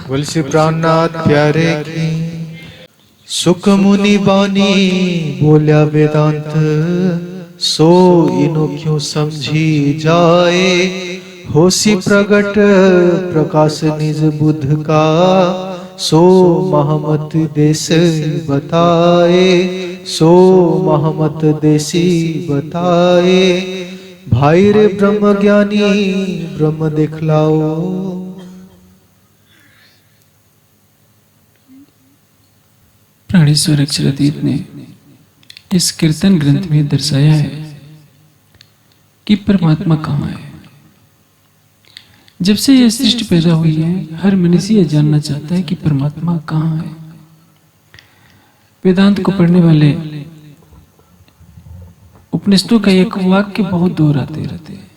तुलसी प्राणनाथ प्यारे की। सुख मुनि बानी बोल्या वेदांत, सो इनो क्यों समझी जाए। होसी प्रगट प्रकाश निज बुद्ध का, सो महमत देश बताए। सो महमत देसी बताए। भाई रे ब्रह्म ज्ञानी ब्रह्म दिखलाओ। प्राणेश्वर अक्षरातीत ने इस कीर्तन ग्रंथ में दर्शाया है कि परमात्मा कहाँ है। जब से यह सृष्टि पैदा हुई है, हर मनुष्य यह जानना चाहता है कि परमात्मा कहाँ है। वेदांत को पढ़ने वाले उपनिषदों का एक वाक्य बहुत दोहराते रहते हैं।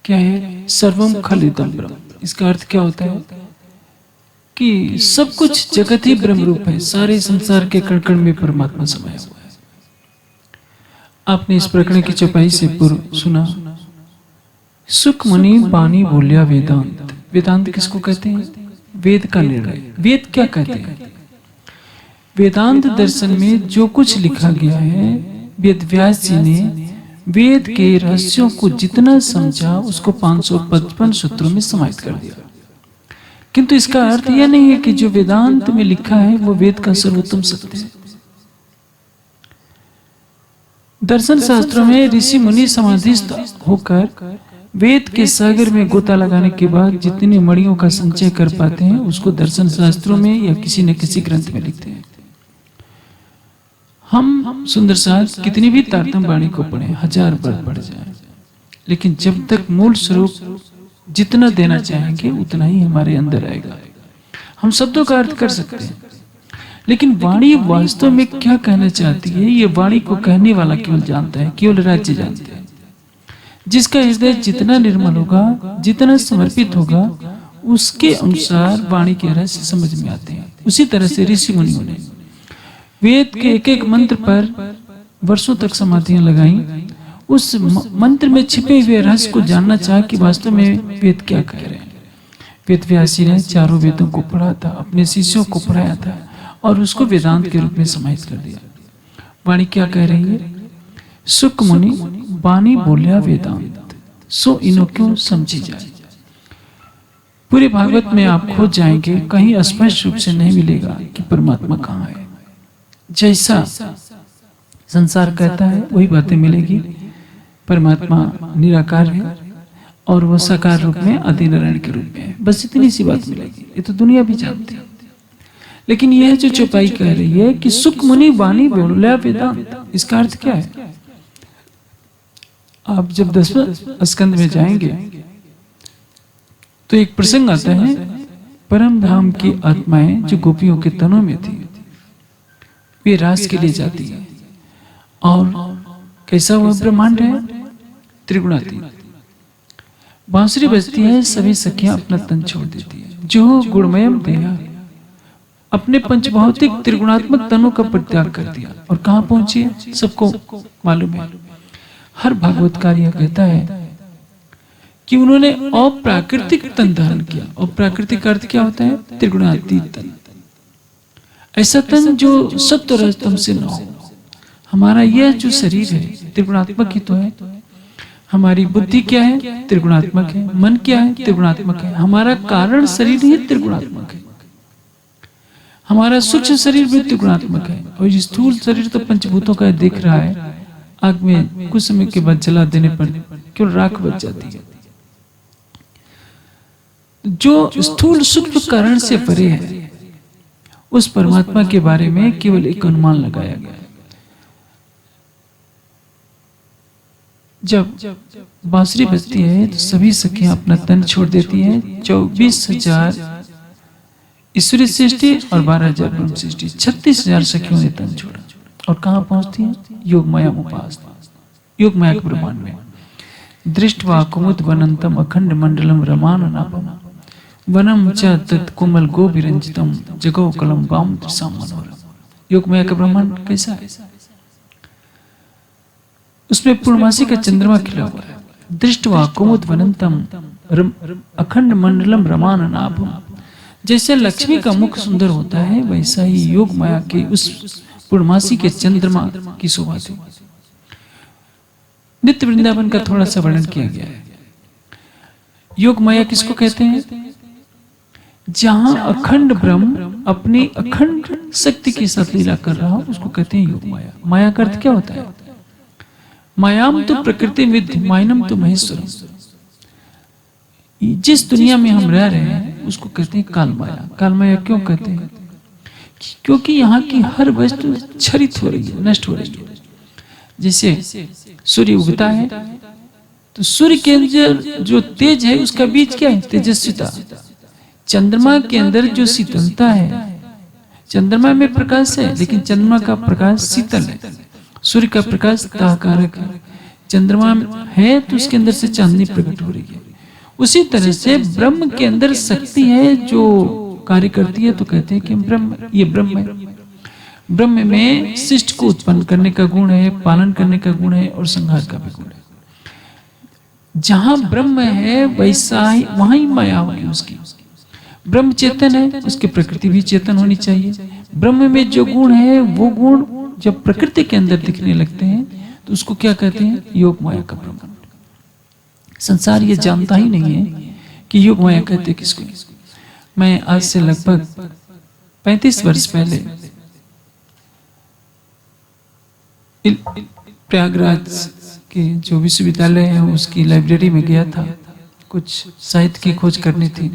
क्या है? सर्वम खलिदम ब्रह्म। इसका अर्थ क्या होता है कि सब कुछ जगत ही ब्रह्म रूप है। सारे संसार के कण कण में परमात्मा समाया हुआ है। आपने इस प्रकरण की चौपाई से पूर्व सुना, सुख मुनि बानी बोलिया वेदांत। वेदांत किसको कहते हैं? वेद का निर्णय। वेद क्या कहते हैं? वेदांत दर्शन में जो कुछ लिखा गया है, वेद व्यास जी ने वेद के रहस्यों को जितना समझा उसको 555 सूत्रों में समाहित कर दिया। किंतु इसका अर्थ यह नहीं है कि जो वेदांत में लिखा है वो वेद का सर्वोत्तम सत्य है। दर्शन शास्त्रों में ऋषि मुनि समाधिस्थ होकर वेद के सागर में गोता लगाने के बाद जितनी मणियों का संचय कर पाते हैं उसको दर्शन शास्त्रों में या किसी न किसी ग्रंथ में लिखते हैं। हम सुंदर साथ कितनी भी तारतम्य वाणी को पढ़ें, 1000 बार पढ़ जाए, लेकिन जब तक मूल स्वरूप जितना देना चाहेंगे उतना ही हमारे अंदर आएगा। हम शब्दों का अर्थ कर सकते हैं, लेकिन वाणी वास्तव में क्या कहना चाहती है, ये वाणी को कहने वाला केवल जानता है, केवल राज्य जानते हैं। जिसका हृदय जितना निर्मल होगा, जितना समर्पित होगा, उसके अनुसार वाणी के रहस्य समझ में आते हैं। उसी तरह से ऋषि मुनियों ने वेद के एक एक मंत्र पर वर्षों तक समाधियां लगाई। उस मंत्र में छिपे हुए रहस्य को जानना चाहा कि वास्तव में वेद क्या कह रहे हैं। वेद व्यास जी ने चारों वेदों को पढ़ा था, अपने शिष्यों को पढ़ाया था और उसको वेदांत के रूप में समाहित कर दिया। वाणी क्या कह रही है? सुख मुनि बानी बोलिया वेदांत, सो इनो क्यों समझी जाए। पूरे भागवत में आप खोज जाएंगे, कहीं स्पष्ट रूप से नहीं मिलेगा कि परमात्मा कहाँ है। जैसा संसार कहता है वही बातें मिलेगी। परमात्मा निराकार है और वह साकार रूप में आदि नारायण के रूप में है। बस इतनी सी बात मिलेगी। ये तो दुनिया भी जानती है, लेकिन यह जो चौपाई कह रही है कि सुख मुनि वाणी बोलिया वेदांत, इसका अर्थ क्या है? आप जब 10वें स्कंद में जाएंगे तो एक प्रसंग आता है, परम धाम की आत्माएं जो गोपियों के तनों में थी, वे रास के लिए जाती है। और कैसा वह ब्रह्मांड है? त्रिगुणातीत। बांसुरी बजती है, सभी सखियां अपना तन छोड़ देती है। जो गुणमयम देहा अपने पंचभौतिक त्रिगुणात्मक तनों का परित्याग कर दिया और कहां पहुंची है सबको मालूम है। हर भागवतकार यह कहता है कि उन्होंने अप्राकृतिक तन धारण किया। अप्राकृतिक अर्थ क्या होता है? त्रिगुणातीत तन। ऐसा तन जो सत्व रजतम से न हो। हमारा यह जो शरीर है त्रिगुणात्मक ही तो है। हमारी बुद्धि क्या है? त्रिगुणात्मक है। मन क्या है? त्रिगुणात्मक है। हमारा कारण शरीर ही त्रिगुणात्मक है। हमारा सूक्ष्म शरीर भी त्रिगुणात्मक है और स्थूल शरीर तो पंचभूतों का दिख रहा है। आग में कुछ समय के बाद जला देने पर केवल राख बच जाती है। जो स्थूल सूक्ष्म कारण से परे है, उस परमात्मा के बारे में केवल एक अनुमान लगाया गया है। जब बांसुरी बजती है तो सभी सखियां अपना तन छोड़ देती हैं। 24,000 ईश्वरी सृष्टि और 12,000 ब्रह्म सृष्टि, 36,000 सखियों ने तन छोड़ा और कहां पहुंचती हैं? योग माया उपास, योग माया के ब्रह्मांड में। दृष्टवा कुमुद वनंतम अखंड मंडलम रमाननाभम वनम च तत् कोमल गो विरंजितम जगो कलम वाम त्रिसाम मनोरम। योग माया का ब्रह्मांड कैसा है? उसमें पूर्णमासी का चंद्रमा खिला हुआ है। दृष्टवा कुमुद वनंतम अखंड मंडलम रमाननाभम। जैसे लक्ष्मी का मुख सुंदर होता है, वैसा ही योग माया के उस पूर्णमासी के चंद्रमा की शोभा थी। नित्य वृंदावन का थोड़ा सा वर्णन किया गया है। योग माया किसको कहते हैं? जहां अखंड ब्रह्म अपनी अखंड शक्ति के साथ लीला कर रहा हो, उसको कहते हैं योग माया। माया का अर्थ क्या होता है? मायाम तो प्रकृति विद्य मायनम तो महेश्वरम। जिस दुनिया में हम रह रहे हैं उसको कहते हैं काल माया। काल माया क्यों कहते हैं? क्योंकि यहाँ की हर वस्तु क्षरित हो रही है, नष्ट हो रही है। जैसे सूर्य उगता है तो सूर्य के अंदर जो तेज है उसका बीज क्या है? तेजस्विता। चंद्रमा के अंदर जो शीतलता है, चंद्रमा में प्रकाश है लेकिन चंद्रमा का प्रकाश शीतल है, सूर्य का प्रकाश दाहकारक है। चंद्रमा है तो उसके अंदर से चांदनी प्रकट हो रही है। उसी तरह से ब्रह्म के अंदर शक्ति है जो कार्य करती है, तो कहते हैं कि ब्रह्म, ये ब्रह्म है। ब्रह्म में शिष्ट को उत्पन्न करने का गुण है, पालन करने का गुण है और संहार का भी गुण है। जहां ब्रह्म है वैसा ही वहां ही माया होगी उसकी। ब्रह्म चेतन है, उसकी प्रकृति भी चेतन होनी चाहिए। ब्रह्म में जो गुण है वो गुण जब प्रकृति के अंदर दिखने लगते हैं तो उसको क्या कहते हैं? योग माया का ब्रह्मांड। संसार ये जानता ही नहीं है कि योग माया कहते किसको। मैं आज से लगभग 35 वर्ष पहले प्रयागराज के जो विश्वविद्यालय है उसकी लाइब्रेरी में गया था, कुछ साहित्य की खोज करनी थी।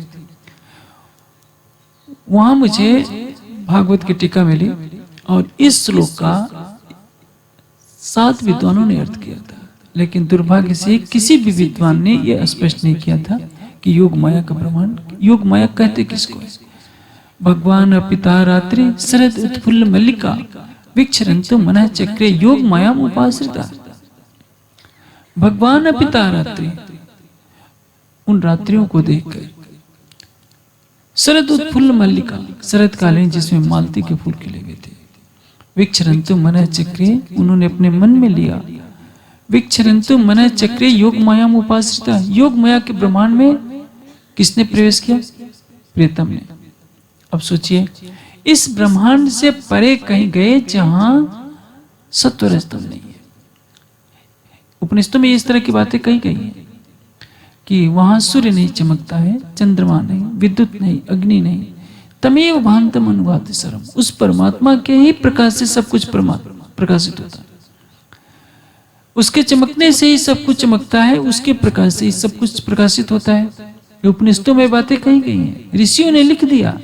वहां मुझे भागवत की टीका मिली और इस श्लोक का 7 विद्वानों ने अर्थ किया था, लेकिन दुर्भाग्य से किसी भी विद्वान ने यह स्पष्ट नहीं किया था कि योग माया का ब्रह्मांड। योग माया कहते किसको है? भगवान पिता रात्रि शरद उत्फुल्ल मल्लिका विक्षरन्तु मनः चक्रे योग माया उपाश्रिता। भगवान पिता रात्रि, उन रात्रियों को देखकर, शरद उत्फुल्ल मल्लिका, शरद कालीन जिसमें मालती के फूल खिले हुए थे, विक्षरन्तु मनः चक्रे, उन्होंने अपने मन में लिया, विक्षरन्तु मनः चक्रे योग माया उपाश्रिता। योग माया के ब्रह्मांड में किसने प्रवेश किया? प्रीतम ने। अब सोचिए, इस ब्रह्मांड से परे कहीं गए जहां सत्व रजतम नहीं है। उपनिषदों में इस तरह की बातें कही गई है कि वहां सूर्य नहीं चमकता है, चंद्रमा नहीं, विद्युत नहीं, अग्नि नहीं, तमेव भान्तम अनुभाति सर्वम। उस परमात्मा के ही प्रकाश से सब कुछ प्रकाशित होता है। उसके चमकने से ही सब कुछ चमकता है, उसके प्रकाश से ही सब कुछ प्रकाशित होता है। उपनिषदों में बातें कही गई हैं, ऋषियों ने लिख दिया।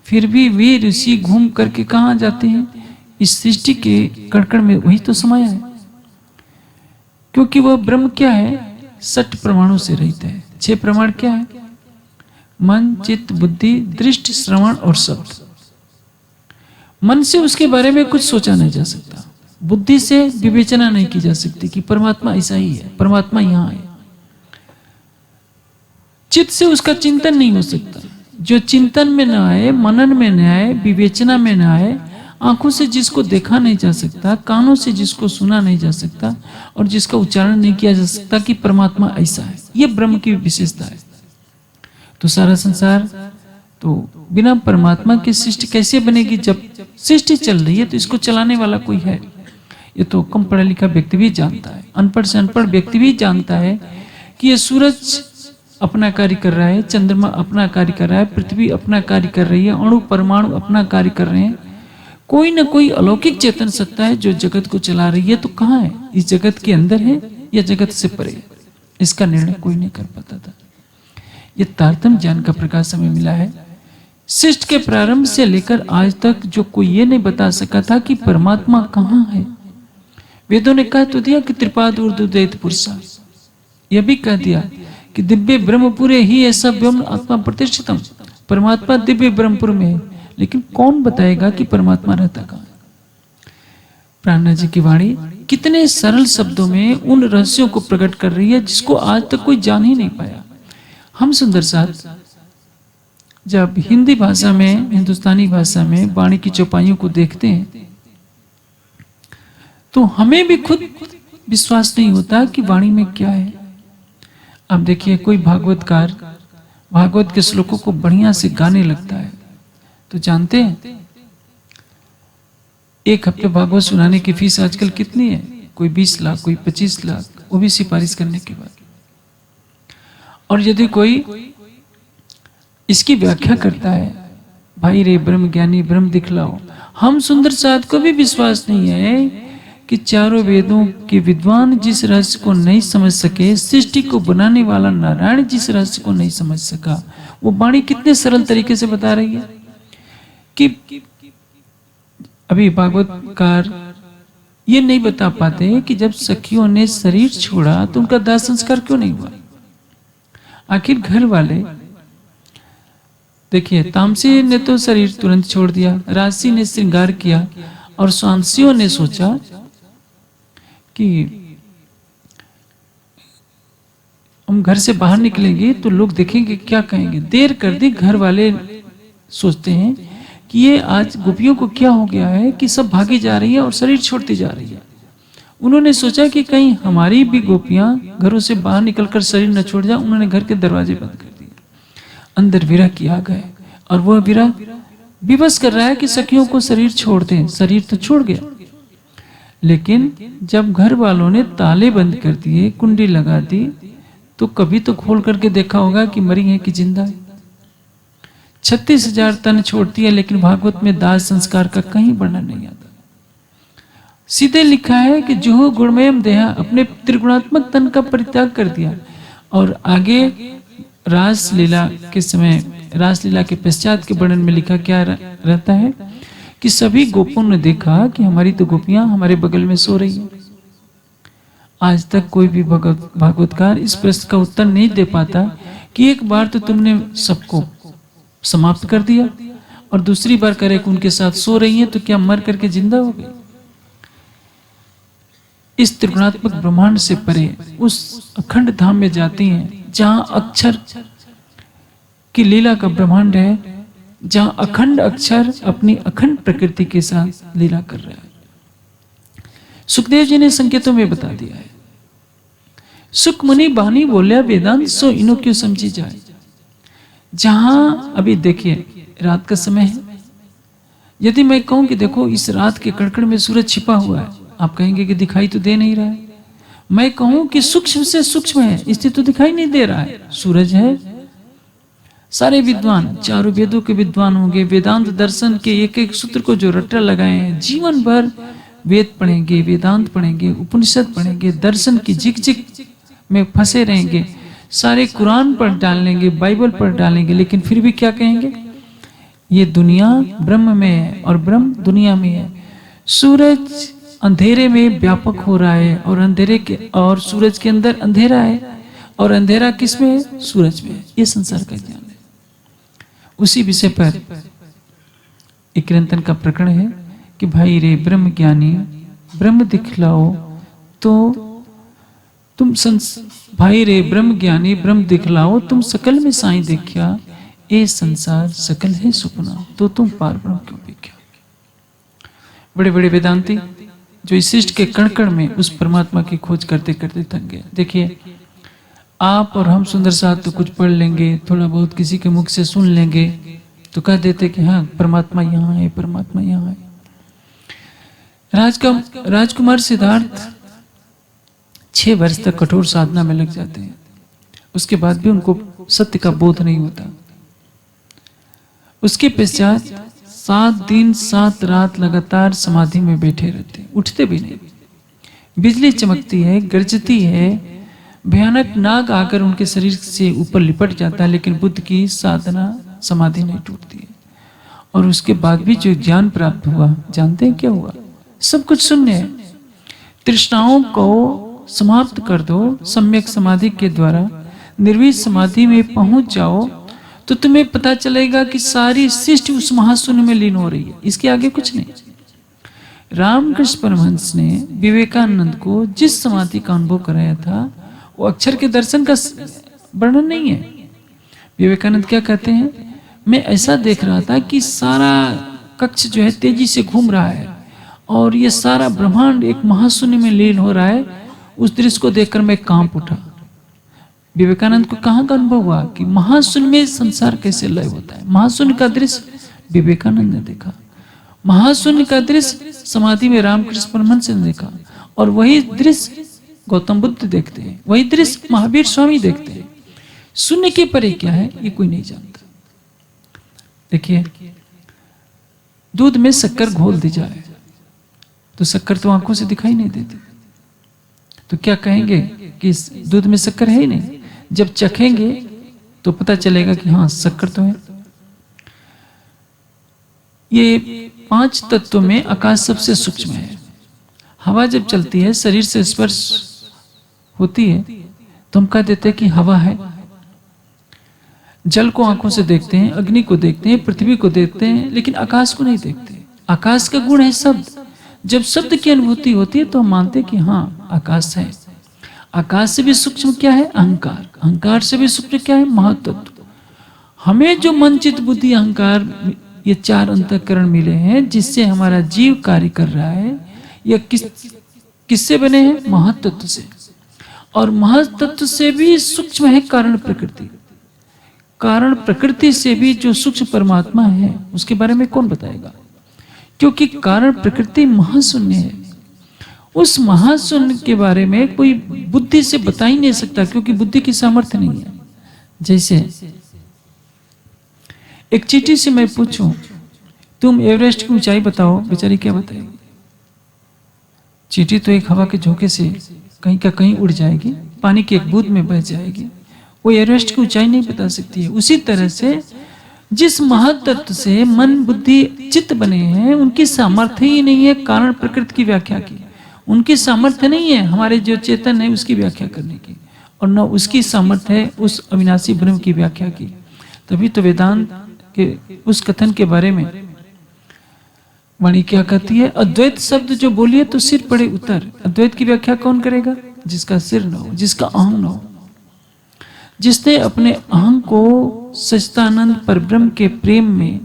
फिर भी वे ऋषि घूम करके कहां जाते हैं? इस सृष्टि के कणकण में वही तो समाया है, क्योंकि वह ब्रह्म क्या है? 6 प्रमाणों से रहित है। 6 प्रमाण क्या है? मन, चित्त, बुद्धि, दृष्टि, श्रवण और शब्द। मन से उसके बारे में कुछ सोचा नहीं जा सकता, बुद्धि से विवेचना नहीं की जा सकती कि परमात्मा ऐसा ही है, परमात्मा यहाँ है। चित्त से उसका चिंतन नहीं हो सकता। जो चिंतन में न आए, मनन में न आए, विवेचना में न आए, आंखों से जिसको देखा नहीं जा सकता, कानों से जिसको सुना नहीं जा सकता और जिसका उच्चारण नहीं किया जा सकता कि परमात्मा ऐसा है, ये ब्रह्म की विशेषता है। तो सारा संसार तो बिना परमात्मा की सृष्टि कैसे बनेगी? जब सृष्टि चल रही है तो इसको चलाने वाला कोई है। ये तो कम पढ़ा लिखा व्यक्ति भी जानता है, अनपढ़ से अनपढ़ व्यक्ति भी जानता है कि ये सूरज अपना कार्य कर रहा है, चंद्रमा अपना कार्य कर रहा है, पृथ्वी अपना कार्य कर रही है, अणु परमाणु अपना कार्य कर रहे हैं। कोई ना कोई अलौकिक चेतन सत्ता है जो जगत को चला रही है। तो कहाँ है? इस जगत के अंदर है या जगत से परे? इसका निर्णय कोई नहीं कर पाता था। ये तारतम्य ज्ञान का प्रकाश हमें मिला है। सृष्टि के प्रारंभ से लेकर आज तक जो कोई ये नहीं बता सका था कि परमात्मा कहाँ है। वेदों ने कह तो दिया कि त्रिपाद ऊर्ध्वदेत पुरुषा, यह भी कह दिया कि दिव्य ब्रह्मपुरे ही ऐसा ब्रह्म आत्मा प्रतिष्ठितम, परमात्मा दिव्य ब्रह्मपुर में है। लेकिन कौन बताएगा कि परमात्मा रहता कहाँ? प्राणनाथ जी की वाणी कितने सरल शब्दों में उन रहस्यों को प्रकट कर रही है जिसको आज तक कोई जान ही नहीं पाया। हम सुंदर साथ जब हिंदी भाषा में, हिंदुस्तानी भाषा में वाणी की चौपाइयों को देखते हैं तो हमें भी खुद विश्वास नहीं होता कि वाणी में क्या है। अब देखिए, कोई भागवतकार भागवत के श्लोकों को बढ़िया से गाने लगता है। तो जानते हैं एक हफ्ते भागवत सुनाने की फीस आजकल कितनी है? कोई 20 लाख, कोई 25 लाख, वो भी सिफारिश करने के बाद। और यदि कोई इसकी व्याख्या करता है, भाई रे ब्रह्म ज्ञानी ब्रह्म दिखलाओ, हम सुंदर साध को भी विश्वास नहीं है कि चारों वेदों के विद्वान जिस रहस्य को नहीं समझ सके, सृष्टि को बनाने वाला नारायण जिस रहस्य को नहीं समझ सका, वो वाणी कितने सरल तरीके से बता रही है कि अभी भागवतकार ये नहीं बता पाते कि जब सखियों ने शरीर छोड़ा तो उनका दाह संस्कार क्यों नहीं हुआ। आखिर घर वाले देखिए, तामसी ने तो शरीर तुरंत छोड़ दिया, राशि ने श्रृंगार किया, और स्वांसियों ने सोचा कि हम घर से बाहर निकलेंगे तो लोग देखेंगे, क्या कहेंगे। देर कर दी। घर वाले सोचते हैं कि ये आज गोपियों को क्या हो गया है कि सब भागी जा रही है और शरीर छोड़ती जा रही है। उन्होंने सोचा कि कहीं हमारी भी गोपियां घरों से बाहर निकलकर शरीर न छोड़ जाए। उन्होंने घर के दरवाजे बंद कर दिए। अंदर विरह की आ गए, और वह विरह विवश कर रहा है कि सखियों को शरीर छोड़ दें। शरीर तो छोड़ गया, लेकिन जब घर वालों ने ताले बंद कर दिए, कुंडी लगा दी, तो कभी तो खोल करके देखा होगा कि मरी है कि जिंदा है। 36,000 तन छोड़ती है, लेकिन भागवत में दाह संस्कार का कहीं वर्णन नहीं आता। सीधे लिखा है कि जो गुणमयम देहा, अपने त्रिगुणात्मक तन का परित्याग कर दिया। और आगे रासलीला के समय, रासलीला के पश्चात के वर्णन में लिखा क्या रहता है कि सभी गोपों ने देखा कि हमारी तो गोपियां हमारे बगल में सो रही हैं। आज तक कोई भी भागवतकार इस प्रश्न का उत्तर नहीं दे पाता कि एक बार तो तुमने सबको समाप्त कर दिया और दूसरी बार करे कि उनके साथ सो रही हैं, तो क्या मर करके जिंदा हो गई। इस त्रिगुणात्मक ब्रह्मांड से परे उस अखंड धाम में जाती हैं जहां अक्षर की लीला का ब्रह्मांड है, जहां अखंड अक्षर अपनी अखंड प्रकृति के साथ लीला कर रहा है। सुखदेव जी ने संकेतों में बता दिया है। सुख मुनि बानी बोलिया वेदांत, सो इनो क्यों समझी जाए। जहां अभी देखिए रात का समय है, यदि मैं कहूं कि देखो इस रात के कड़कड़ में सूरज छिपा हुआ है, आप कहेंगे कि दिखाई तो दे नहीं रहा है। मैं कहूं कि सूक्ष्म से सूक्ष्म है, इससे तो दिखाई नहीं दे रहा है, सूरज है। सारे विद्वान, चारों वेदों के विद्वान होंगे, वेदांत दर्शन के एक एक सूत्र को जो रट्टा लगाए हैं, जीवन भर वेद पढ़ेंगे, वेदांत पढ़ेंगे, उपनिषद पढ़ेंगे, दर्शन की झिक में फंसे रहेंगे, सारे कुरान पढ़ डालेंगे, बाइबल पढ़ डालेंगे, लेकिन फिर भी क्या कहेंगे, ये दुनिया ब्रह्म में है और ब्रह्म दुनिया में है। सूरज अंधेरे में व्यापक हो रहा है, और अंधेरे के और सूरज के अंदर अंधेरा है, और अंधेरा किस में है, सूरज में है। ये संसार का ज्ञान है। उसी विषय पर एक कीर्तन का प्रकरण है कि भाई रे ब्रह्म ज्ञानी ब्रह्म दिखलाओ, तो तुम भाई रे ब्रह्म ज्ञानी ब्रह्म दिखलाओ, तुम सकल में साईं देखिया, ए संसार सकल है सुपना, तो तुम पार ब्रह्म क्यों देखिया। बड़े बड़े वेदांती जो इस सृष्टि के कण कण में उस परमात्मा की खोज करते करते थक गए। देखिए, आप और हम सुंदर साथ तो कुछ पढ़ लेंगे, थोड़ा बहुत किसी के मुख से सुन लेंगे, तो कह देते कि हाँ परमात्मा यहाँ है, परमात्मा यहाँ है। राजकुमार सिद्धार्थ 6 वर्ष तक कठोर साधना में लग जाते हैं, उसके बाद भी उनको सत्य का बोध नहीं होता। उसके पश्चात 7 दिन 7 रात लगातार समाधि में बैठे रहते हैं, उठते भी नहीं। बिजली चमकती है, गरजती है, भयानक नाग आकर उनके शरीर से ऊपर लिपट जाता है, लेकिन बुद्ध की साधना समाधि नहीं टूटती है। और उसके बाद भी जो ज्ञान प्राप्त हुआ, जानते हैं क्या हुआ, सब कुछ शून्य है। तृष्णाओं को समाप्त कर दो, सम्यक समाधि के द्वारा निर्विष समाधि में पहुंच जाओ, तो तुम्हें पता चलेगा कि सारी सृष्टि उस महाशून्य में लीन हो रही है, इसके आगे कुछ नहीं। रामकृष्ण परमहंस ने विवेकानंद को जिस समाधि का अनुभव कराया था, वो अक्षर के दर्शन का वर्णन नहीं है। विवेकानंद क्या कहते हैं, मैं ऐसा देख रहा था कि सारा कक्ष जो है तेजी से घूम रहा है, और ये सारा ब्रह्मांड एक महाशून्य में लीन हो रहा है। उस दृश्य को देखकर मैं कांप उठा। विवेकानंद को कहाँ का अनुभव हुआ कि महाशून्य में संसार कैसे लय होता है। महाशून्य का दृश्य विवेकानंद ने देखा, महाशून्य का दृश्य समाधि में रामकृष्ण परमहंस ने देखा, और वही दृश्य गौतम बुद्ध देखते हैं, वही दृश्य महावीर स्वामी देखते हैं। शून्य के परे क्या है ये कोई नहीं जानता। देखिए, दूध में शक्कर घोल दी जाए तो शक्कर तो आंखों से दिखाई नहीं देती, तो क्या कहेंगे कि इस दूध में शक्कर है ही नहीं। जब चखेंगे तो पता चलेगा कि हाँ शक्कर तो है। ये 5 तत्वों में आकाश सबसे सूक्ष्म है। हवा जब चलती है, शरीर से स्पर्श होती है तो हम कह देते हैं कि हवा है। जल को आंखों से देखते हैं, अग्नि को देखते हैं, पृथ्वी को देखते हैं, लेकिन आकाश को नहीं देखते। आकाश का गुण है शब्द। जब शब्द की अनुभूति होती है तो हम मानते हैं कि हाँ आकाश है। आकाश से भी सूक्ष्म क्या है? अहंकार। अहंकार से भी सूक्ष्म क्या है? महत्त्व। हमें जो मन चित्त बुद्धि अहंकार, ये 4 अंतःकरण मिले हैं जिससे हमारा जीव कार्य कर रहा है, यह किससे बने हैं? महत्त्व से। और महत्त्व से भी सूक्ष्म है कारण प्रकृति। कारण प्रकृति से भी जो सूक्ष्म परमात्मा है उसके बारे में कौन बताएगा? क्योंकि कारण प्रकृति महाशून्य है। उस महाशून्य के बारे में कोई बुद्धि से बता ही नहीं सकता, क्योंकि बुद्धि की सामर्थ्य नहीं है। जैसे एक चींटी से मैं पूछूं तुम एवरेस्ट की ऊंचाई बताओ, बेचारी क्या बताएगी? चींटी तो एक हवा के झोंके से कहीं का कहीं उड़ जाएगी, पानी की एक बूंद में बह जाएगी, वो एवरेस्ट की ऊंचाई नहीं बता सकती है। उसी तरह से जिस महत्त्व से मन बुद्धि चित्त बने हैं उनकी सामर्थ्य ही नहीं है कारण प्रकृति की व्याख्या की। उनकी सामर्थ्य नहीं है हमारे जो चेतन है उसकी व्याख्या करने की, और न उसकी सामर्थ्य है उस अविनाशी ब्रह्म की व्याख्या की। तभी तो वेदांत के उस कथन के बारे में वाणी क्या कहती है? अद्वैत शब्द जो बोलिए तो सिर पड़े उतर। अद्वैत की व्याख्या कौन करेगा? जिसका सिर न हो, जिसका अहम न हो, जिसने अपने अहम को सच्चिदानंद परब्रह्म के प्रेम में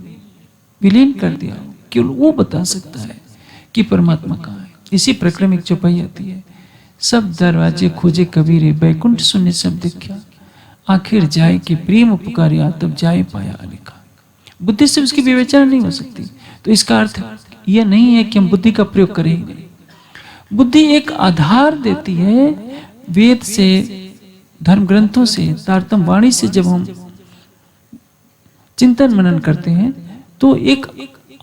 विलीन कर दिया, केवल वो बता सकता है कि परमात्मा कहाँ है। इसी प्रकरण में एक चौपाई आती है, सब दरवाजे खोजे कबीरे, बैकुंठ शून्य सब देखा, आखिर जाए कि प्रेम पुकारिया तब जाए पाया लिखा। बुद्धि से उसकी विवेचना नहीं हो सकती। तो इसका अर्थ यह नहीं है कि हम बुद्धि का प्रयोग करें ही नहीं। बुद्धि एक आधार देती है। वेद से, धर्म ग्रंथों से, तारतम वाणी से जब हम चिंतन मनन करते हैं तो एक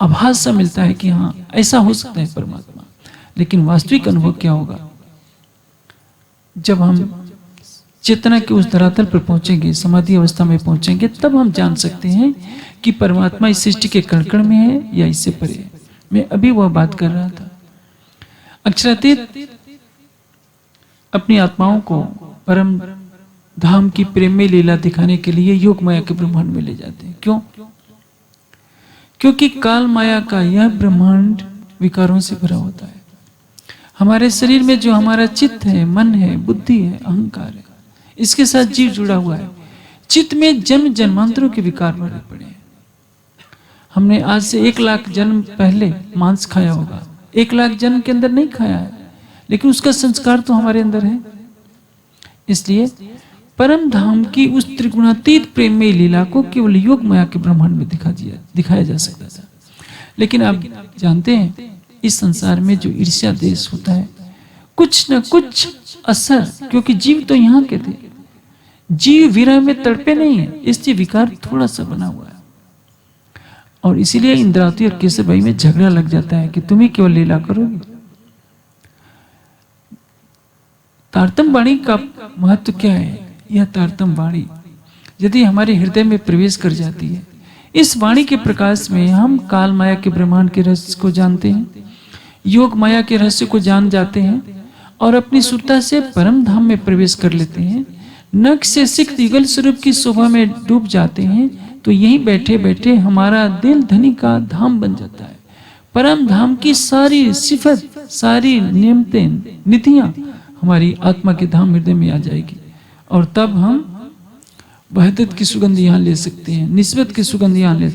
आभास सा मिलता है कि हाँ ऐसा हो सकता है परमात्मा। लेकिन वास्तविक अनुभव क्या होगा? जब हम चेतना के उस धरातल पर पहुंचेंगे, समाधि अवस्था में पहुंचेंगे, तब हम जान सकते हैं कि परमात्मा इस सृष्टि के कण कण में है या इससे परे है। मैं अभी वह बात कर रहा था। अक्षरातीत अपनी आत्माओं को परम धाम की प्रेम लीला दिखाने के लिए योग माया के ब्रह्मांड में ले जाते हैं। क्यों? क्योंकि काल माया का यह ब्रह्मांड विकारों से भरा होता है। हमारे शरीर में जो हमारा चित्त है, मन है, बुद्धि है, अहंकार है, इसके साथ जीव जुड़ा हुआ है। चित्त में जन्म जन्मांतरों के विकार भरे पड़े हैं। हमने आज से 1 लाख जन्म पहले मांस खाया होगा, 1 लाख जन्म के अंदर नहीं खाया है, लेकिन उसका संस्कार तो हमारे अंदर है। इसलिए परम धाम की उस त्रिगुणातीत प्रेम में लीला को केवल योग माया के ब्रह्मांड में दिखाया जा सकता था। लेकिन आप जानते हैं इस संसार में जो ईर्ष्या देश होता है, कुछ न कुछ असर, क्योंकि जीव तो यहाँ के थे, जीव विरह में तड़पे नहीं है, इसलिए विकार थोड़ा सा बना हुआ है। और इसीलिए इंद्रावती और केसर भाई में झगड़ा लग जाता है कि तुम ही केवल लीला करोगे। तारतम वाणी का महत्व क्या है? यह तारतम वाणी यदि हमारे हृदय में प्रवेश कर जाती है, इस वाणी के प्रकाश में हम काल माया के ब्रह्मांड के रहस्य को जानते हैं, योग माया के रहस्य को जान जाते हैं और अपनी सुरता से परम धाम में प्रवेश कर लेते हैं। नख से सिक्त युगल स्वरूप की शोभा में डूब जाते हैं, तो यहीं बैठे बैठे हमारा दिल धनी का धाम बन जाता है। परम धाम की सारी सिफत, सारी नियमतें, नीतियां हमारी आत्मा के धाम हृदय में आ जाएगी, और तब हम वहदत की सुगंध यहाँ ले सकते हैं, निस्बत की सुगंध यहाँ ले,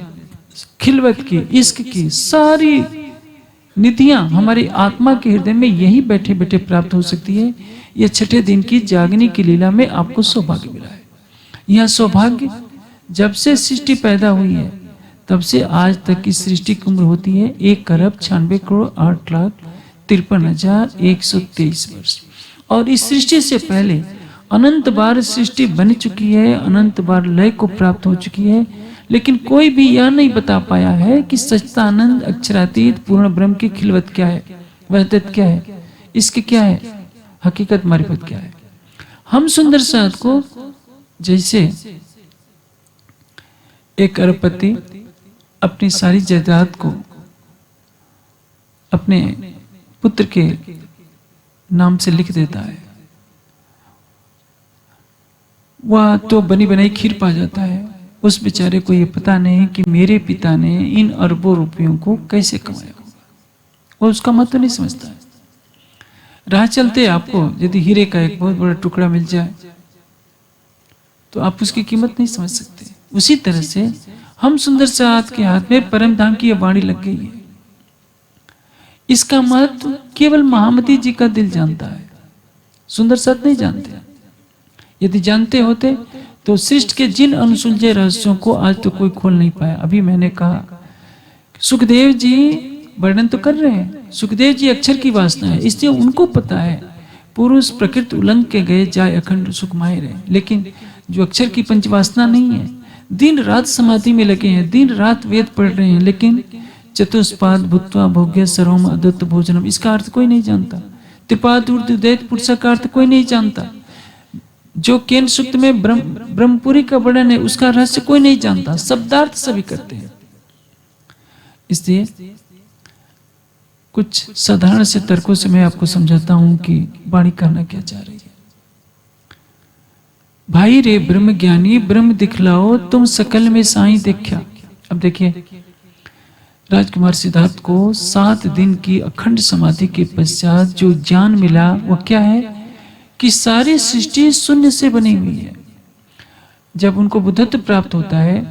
खिलवत की, इश्क की, सारी निधियां हमारी आत्मा के हृदय में यही बैठे बैठे प्राप्त हो सकती है। यह छठे दिन की जागने की लीला में आपको सौभाग्य मिला है। यह सौभाग्य जब से सृष्टि पैदा हुई है तब से आज तक की सृष्टि की उम्र होती है 1,96,08,53,123 वर्ष। और इस सृष्टि से पहले अनंत बार सृष्टि बन चुकी है, अनंत बार लय को प्राप्त हो चुकी है, लेकिन कोई भी यह नहीं बता पाया है कि सच्चिदानंद अक्षरातीत पूर्ण ब्रह्म की खिलवत क्या है, वहदत क्या है, इसके क्या है, हकीकत मारिफत क्या है। हम सुंदर साध को जैसे एक अरबपति अपनी सारी जायदाद को अपने पुत्र के नाम से लिख देता है, वह तो बनी बनाई खीर पा जाता है। उस बेचारे को ये पता नहीं कि मेरे पिता ने इन अरबों रुपयों को कैसे कमाया होगा, वो उसका महत्व नहीं समझता है। राह चलते आपको यदि हीरे का एक बहुत बड़ा टुकड़ा मिल जाए तो आप उसकी कीमत नहीं समझ सकते। उसी तरह से हम सुंदर साथ के हाथ में परम धाम की वाणी लग गई है। इसका महत्व केवल महामती जी का दिल जानता है, सुंदर साथ नहीं जानते। यदि जानते होते तो सृष्टि के जिन अनसुलझे रहस्यों को आज तो कोई खोल नहीं पाया। अभी मैंने कहा सुखदेव जी वर्णन तो कर रहे हैं, सुखदेव जी अक्षर की वासना है, इसलिए उनको पता है पुरुष प्रकृति उलंघ के गए जाए अखंड सुखमाय रहे। लेकिन जो अक्षर की पंचवासना नहीं है, दिन रात समाधि में लगे हैं, दिन रात वेद पढ़ रहे हैं, लेकिन चतुष्पाद भूत्वा भोग्य सर्वम अदत्त भोजनम, इसका अर्थ कोई नहीं जानता। त्रिपादुर्दैत पुरुष का अर्थ कोई नहीं जानता। जो केन सूक्त में ब्रह्मपुरी का वर्णन है उसका रहस्य कोई नहीं जानता। शब्दार्थ सभी करते हैं। इसलिए कुछ साधारण से तर्कों से मैं आपको समझाता हूं कि वाणी करना क्या चाह रही है। भाई रे ब्रह्म ज्ञानी ब्रह्म दिखलाओ तुम सकल में साईं देखा। अब देखिए राजकुमार सिद्धार्थ को 7 दिन की अखंड समाधि के पश्चात जो ज्ञान मिला वह क्या है कि सारी सृष्टि शून्य से बनी हुई है। जब उनको बुद्धत्व प्राप्त होता है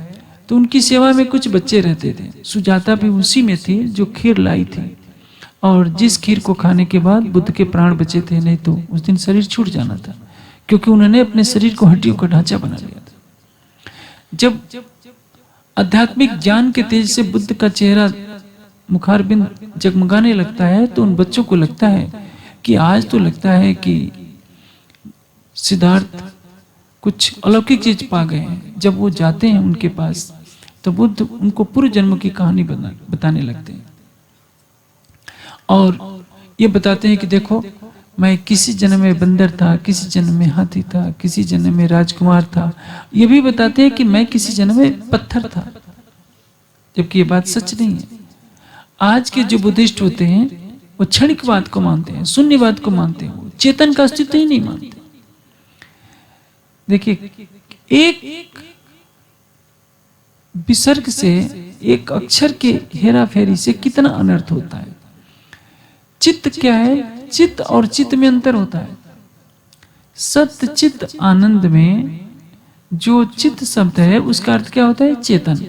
तो उनकी सेवा में कुछ बच्चे रहते थे। सुजाता भी उसी में थी जो खीर लाई थी, और जिस खीर को खाने के बाद बुद्ध के प्राण बचे थे, नहीं तो उस दिन शरीर छूट जाना था, क्योंकि उन्होंने अपने शरीर को हड्डियों का ढांचा बना लिया था। जब आध्यात्मिक ज्ञान के तेज से बुद्ध का चेहरा मुखारबिंद जगमगाने लगता है तो उन बच्चों को लगता है कि आज तो लगता है कि सिद्धार्थ कुछ अलौकिक चीज पा गए हैं। जब वो जाते हैं उनके पास तो बुद्ध उनको पूर्व जन्म की कहानी बताने लगते हैं, और ये बताते हैं कि देखो मैं किसी जन्म में बंदर था, किसी जन्म में हाथी था, किसी जन्म में राजकुमार था। ये भी बताते हैं कि मैं किसी जन्म में पत्थर था, जबकि ये बात सच नहीं है। आज के जो बुद्धिस्ट होते हैं वो क्षणिकवाद को मानते हैं, शून्यवाद को मानते हैं, वो चेतन का अस्तित्व ही नहीं मानते। देखिए एक विसर्ग से, एक अक्षर के हेरा फेरी से कितना अनर्थ होता है। चित्त क्या है? चित्त और चित्त में अंतर होता है। सत्य चित्त आनंद में जो चित्त शब्द है उसका अर्थ क्या होता है? चेतन।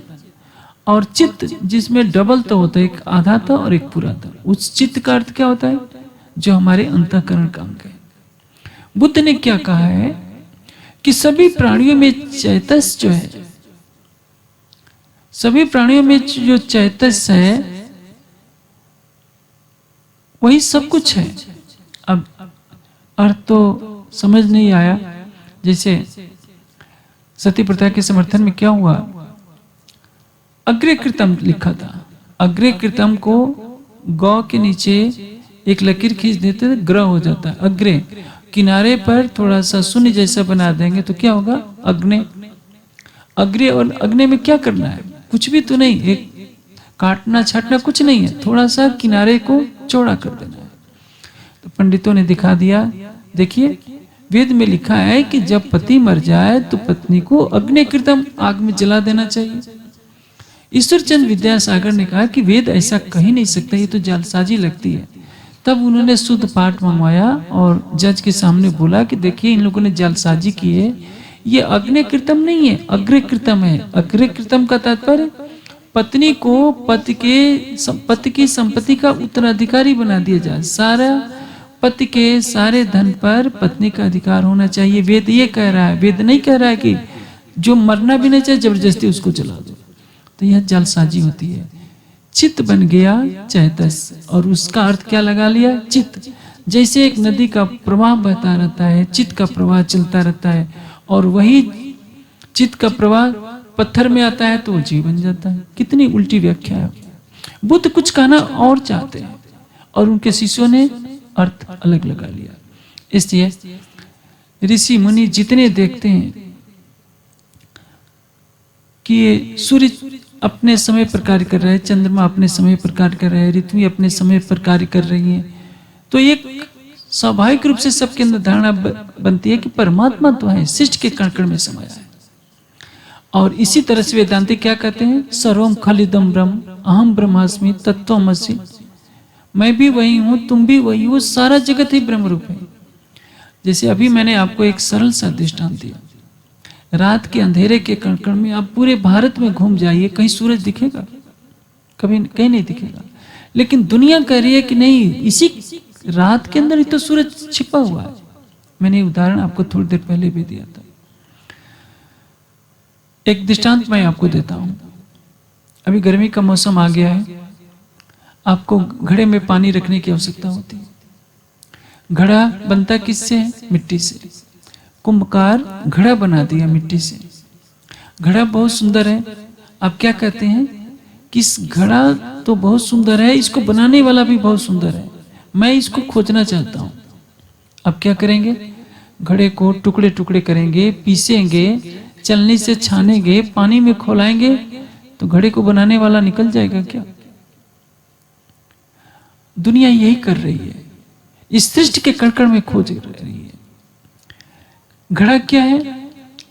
और चित्त जिसमें डबल तो होता है, एक आधा था और एक पूरा था, उस चित्त का अर्थ क्या होता है? जो हमारे अंतःकरण का अंग है। बुद्ध ने क्या कहा है कि सभी प्राणियों में चैतस्य जो है, सभी प्राणियों में जो चैतस्य है वही सब कुछ है। अब अर्थ तो समझ नहीं आया। जैसे सती प्रथा के समर्थन में क्या हुआ, अग्रे कृतम लिखा था। अग्रे कृतम को गौ के नीचे एक लकीर खींच देते तो ग्रह हो जाता है। अग्रे किनारे पर थोड़ा सा शून्य जैसा बना देंगे तो क्या होगा? अग्ने। अग्रे और अग्ने में क्या करना है? कुछ भी तो नहीं, एक काटना छाटना कुछ नहीं है, थोड़ा सा किनारे को चौड़ा कर देना है। तो पंडितों ने दिखा दिया, देखिए वेद में लिखा है कि जब पति मर जाए तो पत्नी को अग्निकृतम आग में जला देना चाहिए। ईश्वरचंद विद्यासागर ने कहा कि वेद ऐसा कह नहीं सकता, ये तो जालसाजी लगती है। तब उन्होंने शुद्ध पाठ मंगवाया और जज के सामने बोला कि देखिए इन लोगों ने जालसाजी की है, ये अग्निकृतम नहीं है, अग्रकृतम है। अग्रकृतम का तात्पर्य पत्नी को पति की संपत्ति का उत्तराधिकारी बना दिया जाए। सारा पति के सारे धन पर पत्नी का अधिकार होना चाहिए। वेद ये कह रहा है, वेद नहीं कह रहा है कि जो मरना भी नहीं चाहे जबरदस्ती उसको जला दो। तो यह जालसाजी होती है। चित्त बन गया चैतस, और उसका अर्थ क्या लगा लिया? चित्त। जैसे एक नदी का प्रवाह बहता रहता है, चित्त का प्रवाह चलता रहता है, और वही चित्त का प्रवाह पत्थर में आता है तो वो जीव बन जाता है। कितनी उल्टी व्याख्या है। बुद्ध कुछ कहना और चाहते हैं और उनके शिष्यों ने अर्थ अलग लगा लिया। इसलिए ऋषि मुनि जितने देखते हैं कि ये सूर्य अपने समय पर कार्य कर रहा है, चंद्रमा अपने समय पर कार्य कर रहा है, ऋतु अपने समय पर कार्य कर रही है, तो एक स्वाभाविक रूप से सबके अंदर धारणा बनती है कि परमात्मा तो है, सृष्टि के कण कण में समाया है। और इसी तरह से वेदांती क्या कहते हैं? सर्वम खलिदम ब्रह्म, अहम ब्रह्मास्मि तत्त्वमसि। मैं भी वही हूं, तुम भी वही हो, सारा जगत ही ब्रह्म रूप है। जैसे अभी मैंने आपको एक सरल सा दृष्टांत दिया। रात के अंधेरे के कण कण में आप पूरे भारत में घूम जाइए, कहीं सूरज दिखेगा? कभी कहीं नहीं दिखेगा। लेकिन दुनिया कह रही है कि नहीं, इसी रात के अंदर ही तो सूरज छिपा हुआ है। मैंने उदाहरण आपको थोड़ी देर पहले भी दिया था। एक दृष्टांत मैं आपको देता हूं। अभी गर्मी का मौसम आ गया है, आपको घड़े में पानी रखने की आवश्यकता होती है। घड़ा बनता किससे है? मिट्टी से। कुंभकार घड़ा बना दिया मिट्टी से। घड़ा बहुत सुंदर है। आप क्या कहते हैं कि इस घड़ा तो बहुत सुंदर है, इसको बनाने वाला भी बहुत सुंदर है, मैं इसको खोजना चाहता हूं। अब क्या करेंगे? घड़े को टुकड़े टुकड़े करेंगे, पीसेंगे, चलनी से छानेंगे, पानी में खौलाएंगे, तो घड़े को बनाने वाला निकल जाएगा क्या? दुनिया यही कर रही है, इस सृष्टि के कण कण में खोज रही है। घड़ा क्या है?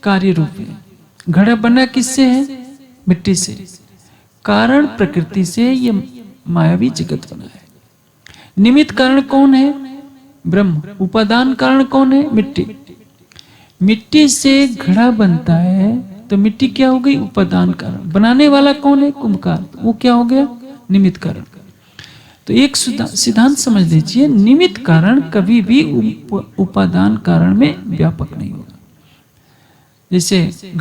कार्य रूप है। घड़ा बना किससे है? मिट्टी से। कारण प्रकृति से ये मायावी जगत बना है। निमित्त कारण कौन है? ब्रह्म। उपादान कारण कौन है? मिट्टी। मिट्टी से घड़ा बनता है तो मिट्टी क्या हो गई? उपादान कारण। बनाने वाला कौन है? कुंभकार। वो क्या हो गया? निमित्त कारण। तो एक सिद्धांत समझ लीजिए, निमित्त कारण कभी भी उपादान कारण में व्यापक नहीं होगा। जैसे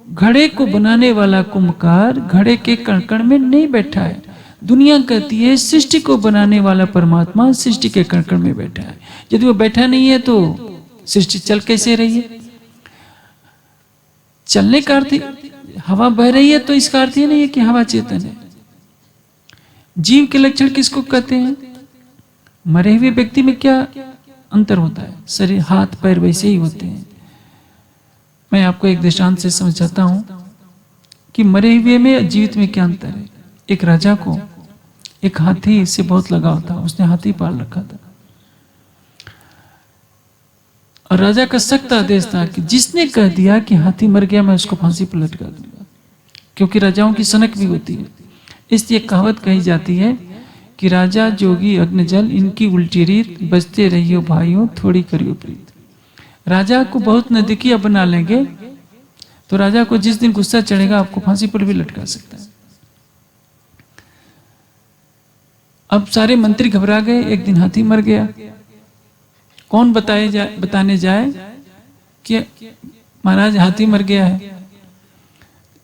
घड़े को बनाने वाला कुंभकार घड़े के कण कण में नहीं बैठा है। दुनिया कहती है सृष्टि को बनाने वाला परमात्मा सृष्टि के कण कण में बैठा है। यदि वो बैठा नहीं है तो सृष्टि चल कैसे रही है? चलने का अर्थ, हवा बह रही है तो इसका अर्थ ये नहीं है कि हवा चेतन है। जीव के लक्षण किसको कहते हैं? मरे हुए व्यक्ति में क्या अंतर होता है? शरीर, हाथ पैर वैसे ही होते हैं। मैं आपको एक दृष्टांत से समझाता हूं कि मरे हुए में जीवित में क्या अंतर है। एक राजा को एक हाथी से बहुत लगाव था, उसने हाथी पाल रखा था, और राजा का सख्त आदेश था कि जिसने कह दिया कि हाथी मर गया मैं उसको फांसी पर लटका दूंगा, क्योंकि राजाओं की सनक भी होती है। इसलिए कहावत कही जाती है कि राजा जोगी अग्निजल इनकी उल्टी रीत, बचते रहियो भाइयों थोड़ी करियो प्रीत। राजा को बहुत नजदीकिया बना लेंगे तो राजा को जिस दिन गुस्सा चढ़ेगा आपको फांसी पर भी लटका सकता है। अब सारे मंत्री घबरा गए। एक दिन हाथी मर गया। कौन बताने जाए कि महाराज हाथी मर गया है?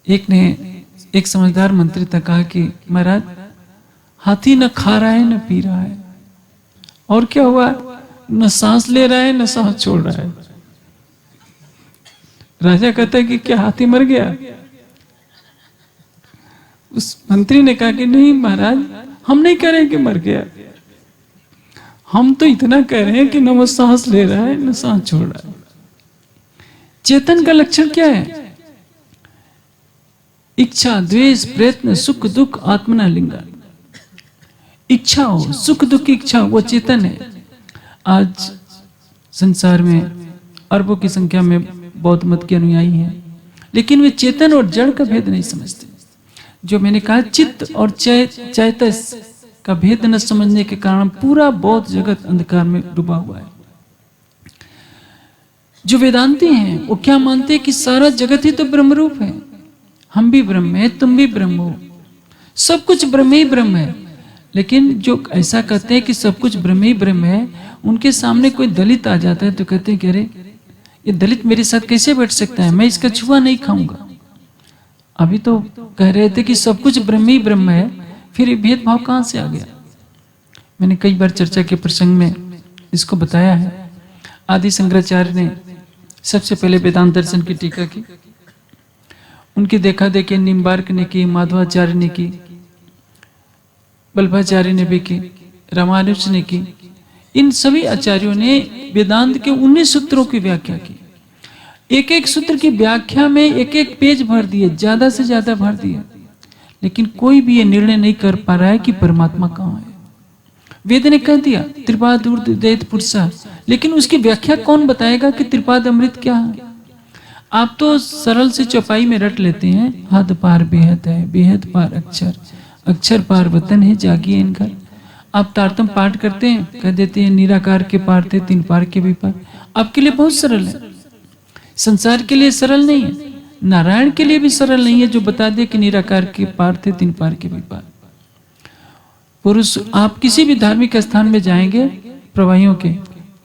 एक ने एक समझदार मंत्री तक कहा कि महाराज हाथी न खा रहा है न पी रहा है, और क्या हुआ? न सांस ले रहा है न सांस छोड़ रहा है। राजा कहता है कि क्या हाथी मर गया? उस मंत्री ने कहा कि नहीं महाराज, हम नहीं कह रहे कि मर गया, हम तो इतना कह रहे हैं कि न वो सांस ले रहा है न सांस छोड़ रहा है। चेतन का लक्षण क्या है? इच्छा, द्वेष, प्रयत्न, सुख दुख, आत्मना लिंगा। इच्छा हो, सुख दुख की इच्छा, वो चेतन है। आज संसार में अरबों की संख्या में बौद्ध मत के अनुयायी हैं, लेकिन वे चेतन और जड़ का भेद नहीं समझते। जो मैंने कहा चित्त और चैतस का भेद न समझने के कारण पूरा बौद्ध जगत अंधकार में डूबा हुआ है। जो वेदांती हैं वो क्या मानते हैं कि सारा जगत ही तो ब्रह्मरूप है। हम भी ब्रह्म है, तुम भी ब्रह्म हो, सब कुछ ब्रह्म ही ब्रह्म है। लेकिन जो ऐसा कहते हैं कि सब कुछ ब्रह्म ही ब्रह्म है, उनके सामने कोई दलित आ जाता है तो कहते हैं कि अरे ये दलित मेरे साथ कैसे बैठ सकता है, मैं इसका छुआ नहीं खाऊंगा। अभी तो कह रहे थे कि सब कुछ ब्रह्म ही ब्रह्म है, फिर ये भेदभाव कहां से आ गया। मैंने कई बार चर्चा के प्रसंग में इसको बताया है। आदि शंकराचार्य ने सबसे पहले वेदांत दर्शन की टीका की, उनकी देखा देखी निम्बार्क ने की, माधवाचार्य ने की, बल्भाचार्य ने भी की, रामानुज ने की। इन सभी आचार्यों ने वेदांत के 19 सूत्रों की व्याख्या की। एक एक सूत्र की व्याख्या में एक एक पेज भर दिए, ज्यादा से ज्यादा भर दिए, लेकिन कोई भी ये निर्णय नहीं कर पा रहा है कि परमात्मा कहाँ है। वेद ने कह दिया त्रिपाद उर्दैत पुरुषा, लेकिन उसकी व्याख्या कौन बताएगा कि त्रिपाद अमृत क्या है। आप तो सरल से चौपाई में रट लेते हैं, हद पार बेहद है, बेहद पार अक्षर, अक्षर पार वतन है, जागिए इन घर। आप तारतम पाठ करते हैं, कह देते हैं निराकार के पार थे, तीन पार के भी पार। आपके लिए बहुत सरल है, संसार के लिए सरल नहीं है, नारायण के लिए भी सरल नहीं है जो बता दे कि निराकार के पार थे, तीन पार के भी पार। पुरुष आप किसी भी धार्मिक स्थान में जाएंगे, प्रवाहियों के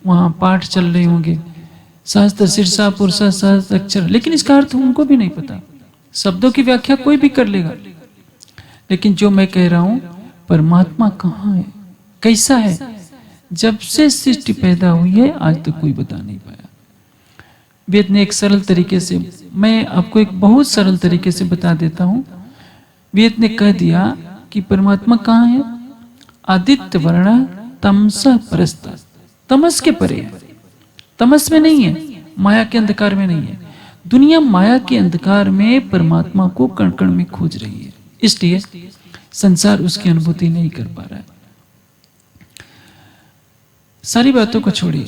वहां पाठ चल रहे होंगे, शास्त्र शीर्षा पुरुषा सहस्त्र अक्षर, लेकिन इसका अर्थ उनको भी नहीं पता। शब्दों की व्याख्या कोई भी कर लेगा, लेकिन जो मैं कह रहा हूं परमात्मा कहाँ है, कैसा है, जब से सृष्टि पैदा हुई है आज तक कोई बता नहीं पाया। वेद ने एक सरल तरीके से, मैं आपको एक बहुत सरल तरीके से बता देता हूं। वेद ने कह दिया कि परमात्मा कहाँ है, आदित्य वर्ण तमस परस्ता, तमस के परे है, तमस में नहीं है, माया के अंधकार में नहीं है। दुनिया माया के अंधकार में परमात्मा को कण कण में खोज रही है, इसलिए संसार उसकी अनुभूति नहीं कर पा रहा है। सारी बातों को छोड़िए,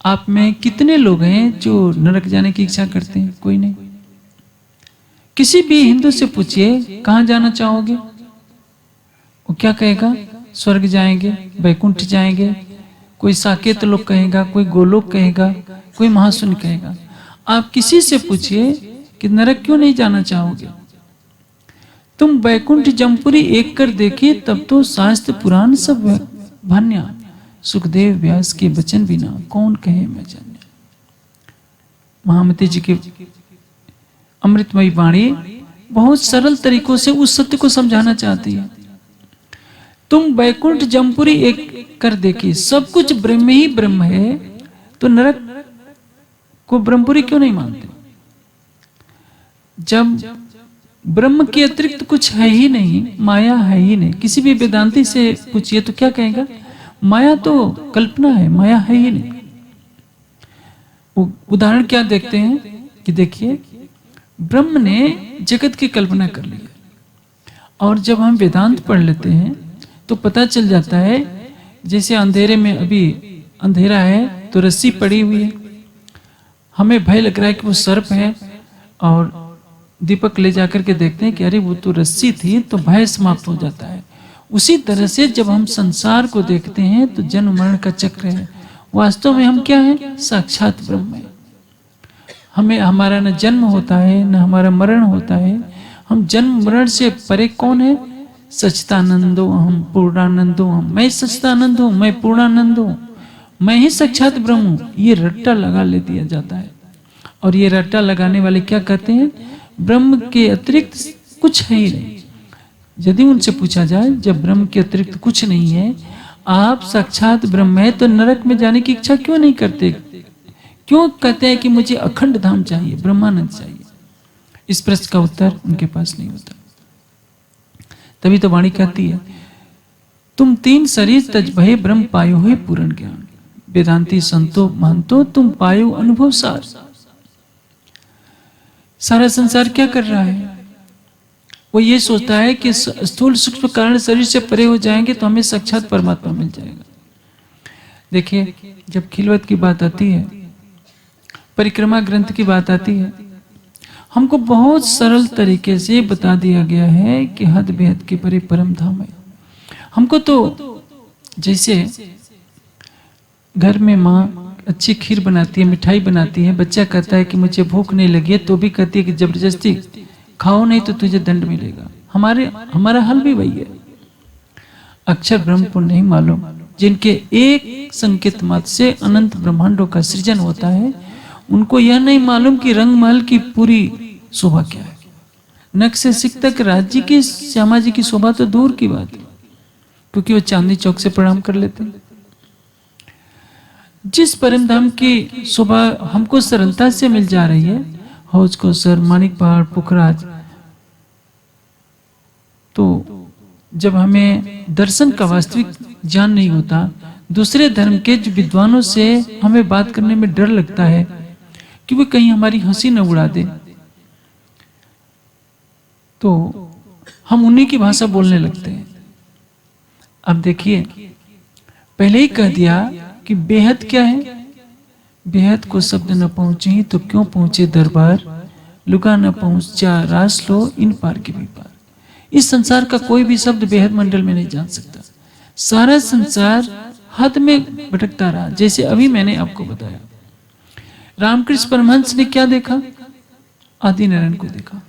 आप में कितने लोग हैं जो नरक जाने की इच्छा करते हैं? कोई नहीं। किसी भी हिंदू से पूछिए कहां जाना चाहोगे, वो क्या कहेगा? स्वर्ग जाएंगे, वैकुंठ जाएंगे। कोई साकेत लोक कहेगा, कोई गोलोक कहेगा, कोई महाशून्य कहेगा। आप किसी से पूछिए कि नरक क्यों नहीं जाना चाहोगे, तुम वैकुंठ जमपुरी एक कर देखिए तब तो शास्त्र पुराण सब भान्या, सुखदेव व्यास के वचन बिना कौन कहे मैं जान्या। महामती जी की अमृतमयी वाणी बहुत सरल तरीकों से उस सत्य को समझाना चाहती है। तुम वैकुंठ जमपुरी एक कर देखिए, सब कुछ ब्रह्म ही ब्रह्म है, तो नरक को ब्रह्मपुरी क्यों नहीं मानते? जब ब्रह्म के अतिरिक्त कुछ है ही नहीं, माया है ही नहीं। किसी भी वेदांती से पूछिए तो क्या कहेगा? माया तो कल्पना है, माया है ही नहीं। उदाहरण क्या देखते हैं कि देखिए ब्रह्म ने जगत की कल्पना कर ली, और जब हम वेदांत पढ़ लेते हैं तो पता चल जाता है, जैसे अंधेरे में, अभी अंधेरा है तो रस्सी पड़ी हुई है, हमें भय लग रहा है कि वो सर्प है, और दीपक ले जाकर के देखते हैं कि अरे वो तो रस्सी थी, तो भय समाप्त हो जाता है। उसी तरह से जब हम संसार को देखते हैं तो जन्म मरण का चक्र है, वास्तव में हम क्या हैं? साक्षात ब्रह्म है। हमें हमारा न जन्म होता है न हमारा मरण होता है, हम जन्म मरण से परे कौन है? सच्चिदानंदो हम पूर्णानंदो हम, मैं सच्चिदानंद हूँ, मैं पूर्णानंद हूँ, मैं ही साक्षात ब्रह्म हूँ। ये रट्टा लगा ले दिया जाता है, और ये रट्टा लगाने वाले क्या कहते हैं? ब्रह्म के अतिरिक्त कुछ है ही नहीं। यदि उनसे पूछा जाए जब ब्रह्म के अतिरिक्त कुछ नहीं है, आप साक्षात ब्रह्म है, तो नरक में जाने की इच्छा क्यों नहीं करते? क्यों कहते हैं कि मुझे अखंड धाम चाहिए, ब्रह्मानंद चाहिए? इस प्रश्न का उत्तर उनके पास नहीं होता। तभी तो वाणी कहती है तुम तीन शरीर तज भये ब्रह्म पायो है पूर्ण ज्ञान, वेदांती संतो मानतो तुम पायो अनुभव सार। सारा संसार क्या कर रहा है? वो ये सोचता है कि स्थूल सूक्ष्म कारण शरीर से परे हो जाएंगे तो हमें साक्षात परमात्मा मिल जाएगा। देखिए जब खिलवत की बात आती है, परिक्रमा ग्रंथ की बात आती है, हमको बहुत सरल तरीके से बता दिया गया है कि हद बेहद के परे परम धाम है। हमको तो जैसे घर में माँ अच्छी खीर बनाती है, मिठाई बनाती है, बच्चा कहता है कि मुझे भूख नहीं लगी है, तो भी कहती है कि जबरदस्ती खाओ नहीं तो तुझे दंड मिलेगा। हमारा हल भी वही है। अक्षर ब्रह्म को नहीं मालूम, जिनके एक संकेत मात्र से अनंत ब्रह्मांडों का सृजन होता है, उनको यह नहीं मालूम कि रंग महल की पूरी शोभा क्या है। नख से सिख तक राज्य की, श्यामा जी की शोभा तो दूर की बात है, क्योंकि वो चांदनी चौक से प्रणाम कर लेते हैं। जिस परम धाम की शोभा हमको सरलता से मिल जा रही है, हौज कौसर, मानिक पहाड़, पुखराज, तो जब हमें दर्शन का वास्तविक ज्ञान नहीं होता, दूसरे धर्म के जो विद्वानों से हमें बात करने में डर लगता है कि वो कहीं हमारी हंसी न उड़ा दे, तो हम उन्हीं की भाषा बोलने लगते हैं। अब देखिए, पहले ही कह दिया कि बेहद क्या है। बेहद को शब्द न पहुंचे तो क्यों पहुंचे दरबार, लुका न पहुंचा रास लो इन पार के भी पार। इस संसार का कोई भी शब्द बेहद मंडल में नहीं जान सकता। सारा संसार हद में भटकता रहा। जैसे अभी मैंने आपको बताया, रामकृष्ण परमहंस ने क्या देखा? आदिनारायण को देखा।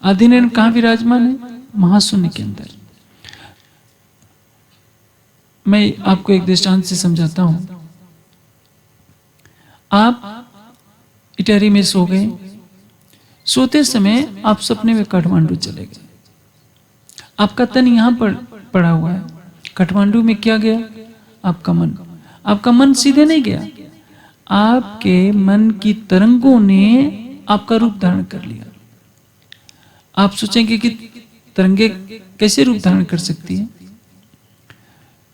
आदिनारायण कहाँ विराजमान है? महाशून्य के अंदर। मैं आपको एक दृष्टांत से समझाता हूं। आप इटहरी में सो गए। सोते समय आप सपने में काठमांडू चले गए। आपका तन यहां पर पड़ा हुआ है। काठमांडू में क्या गया? आपका मन। आपका मन सीधे नहीं गया, आपके मन की तरंगों ने आपका रूप धारण कर लिया। आप सोचेंगे कि तरंगे कैसे रूप धारण कर सकती हैं?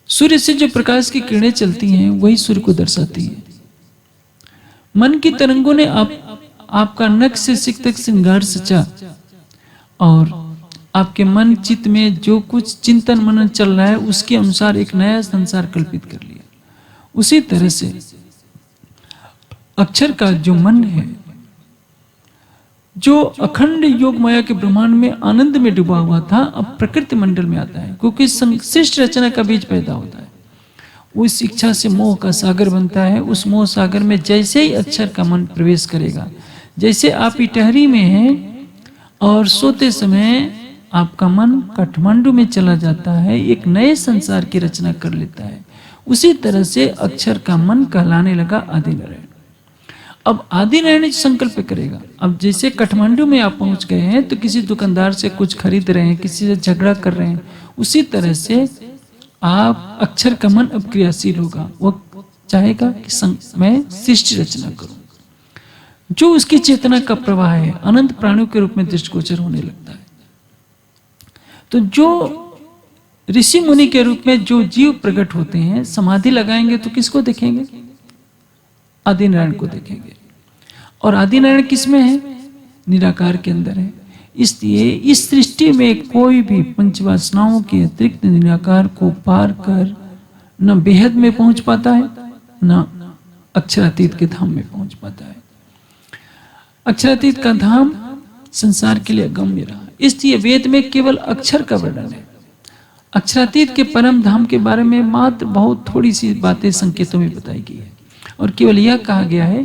सूर्य से जो प्रकाश की किरणें चलती हैं वही सूर्य को दर्शाती है। मन की तरंगों ने आपका नख से सिख तक श्रृंगार सचा, और आपके मन चित्त में जो कुछ चिंतन मनन चल रहा है उसके अनुसार एक नया संसार कल्पित कर लिया। उसी तरह से अक्षर का जो मन है, जो अखंड योग माया के ब्रह्मांड में आनंद में डूबा हुआ था, अब प्रकृति मंडल में आता है, क्योंकि संश्लिष्ट रचना का बीज पैदा होता है। उस इच्छा से मोह का सागर बनता है। उस मोह सागर में जैसे ही अक्षर का मन प्रवेश करेगा, जैसे आप इटहरी में हैं और सोते समय आपका मन काठमांडू में चला जाता है, एक नए संसार की रचना कर लेता है, उसी तरह से अक्षर का मन कहलाने लगा आदिनारायण। अब आदिनारायण संकल्प करेगा। अब जैसे काठमांडू में आप पहुंच गए हैं तो किसी दुकानदार से कुछ खरीद रहे हैं, किसी से झगड़ा कर रहे हैं, उसी तरह से आप अक्षर का मन अब क्रियाशील होगा। वो चाहेगा कि मैं सृष्टि रचना करूं। जो उसकी चेतना का प्रवाह है अनंत प्राणियों के रूप में दृष्टिगोचर होने लगता है। तो जो ऋषि मुनि के रूप में जो जीव प्रकट होते हैं, समाधि लगाएंगे तो किसको देखेंगे? आदिनारायण को देखेंगे। और आदिनारायण किसमें है? निराकार के अंदर है। इसलिए इस सृष्टि में कोई भी पंचवासनाओं के अतिरिक्त निराकार को पार कर न बेहद में पहुंच पाता है, न अक्षरातीत के धाम में पहुंच पाता है। अक्षरातीत का धाम संसार के लिए अगम्य रहा। इसलिए वेद में केवल अक्षर का वर्णन है। अक्षरातीत के परम धाम के बारे में मात्र बहुत थोड़ी सी बातें संकेतों में बताई गई है, और केवल यह कहा गया है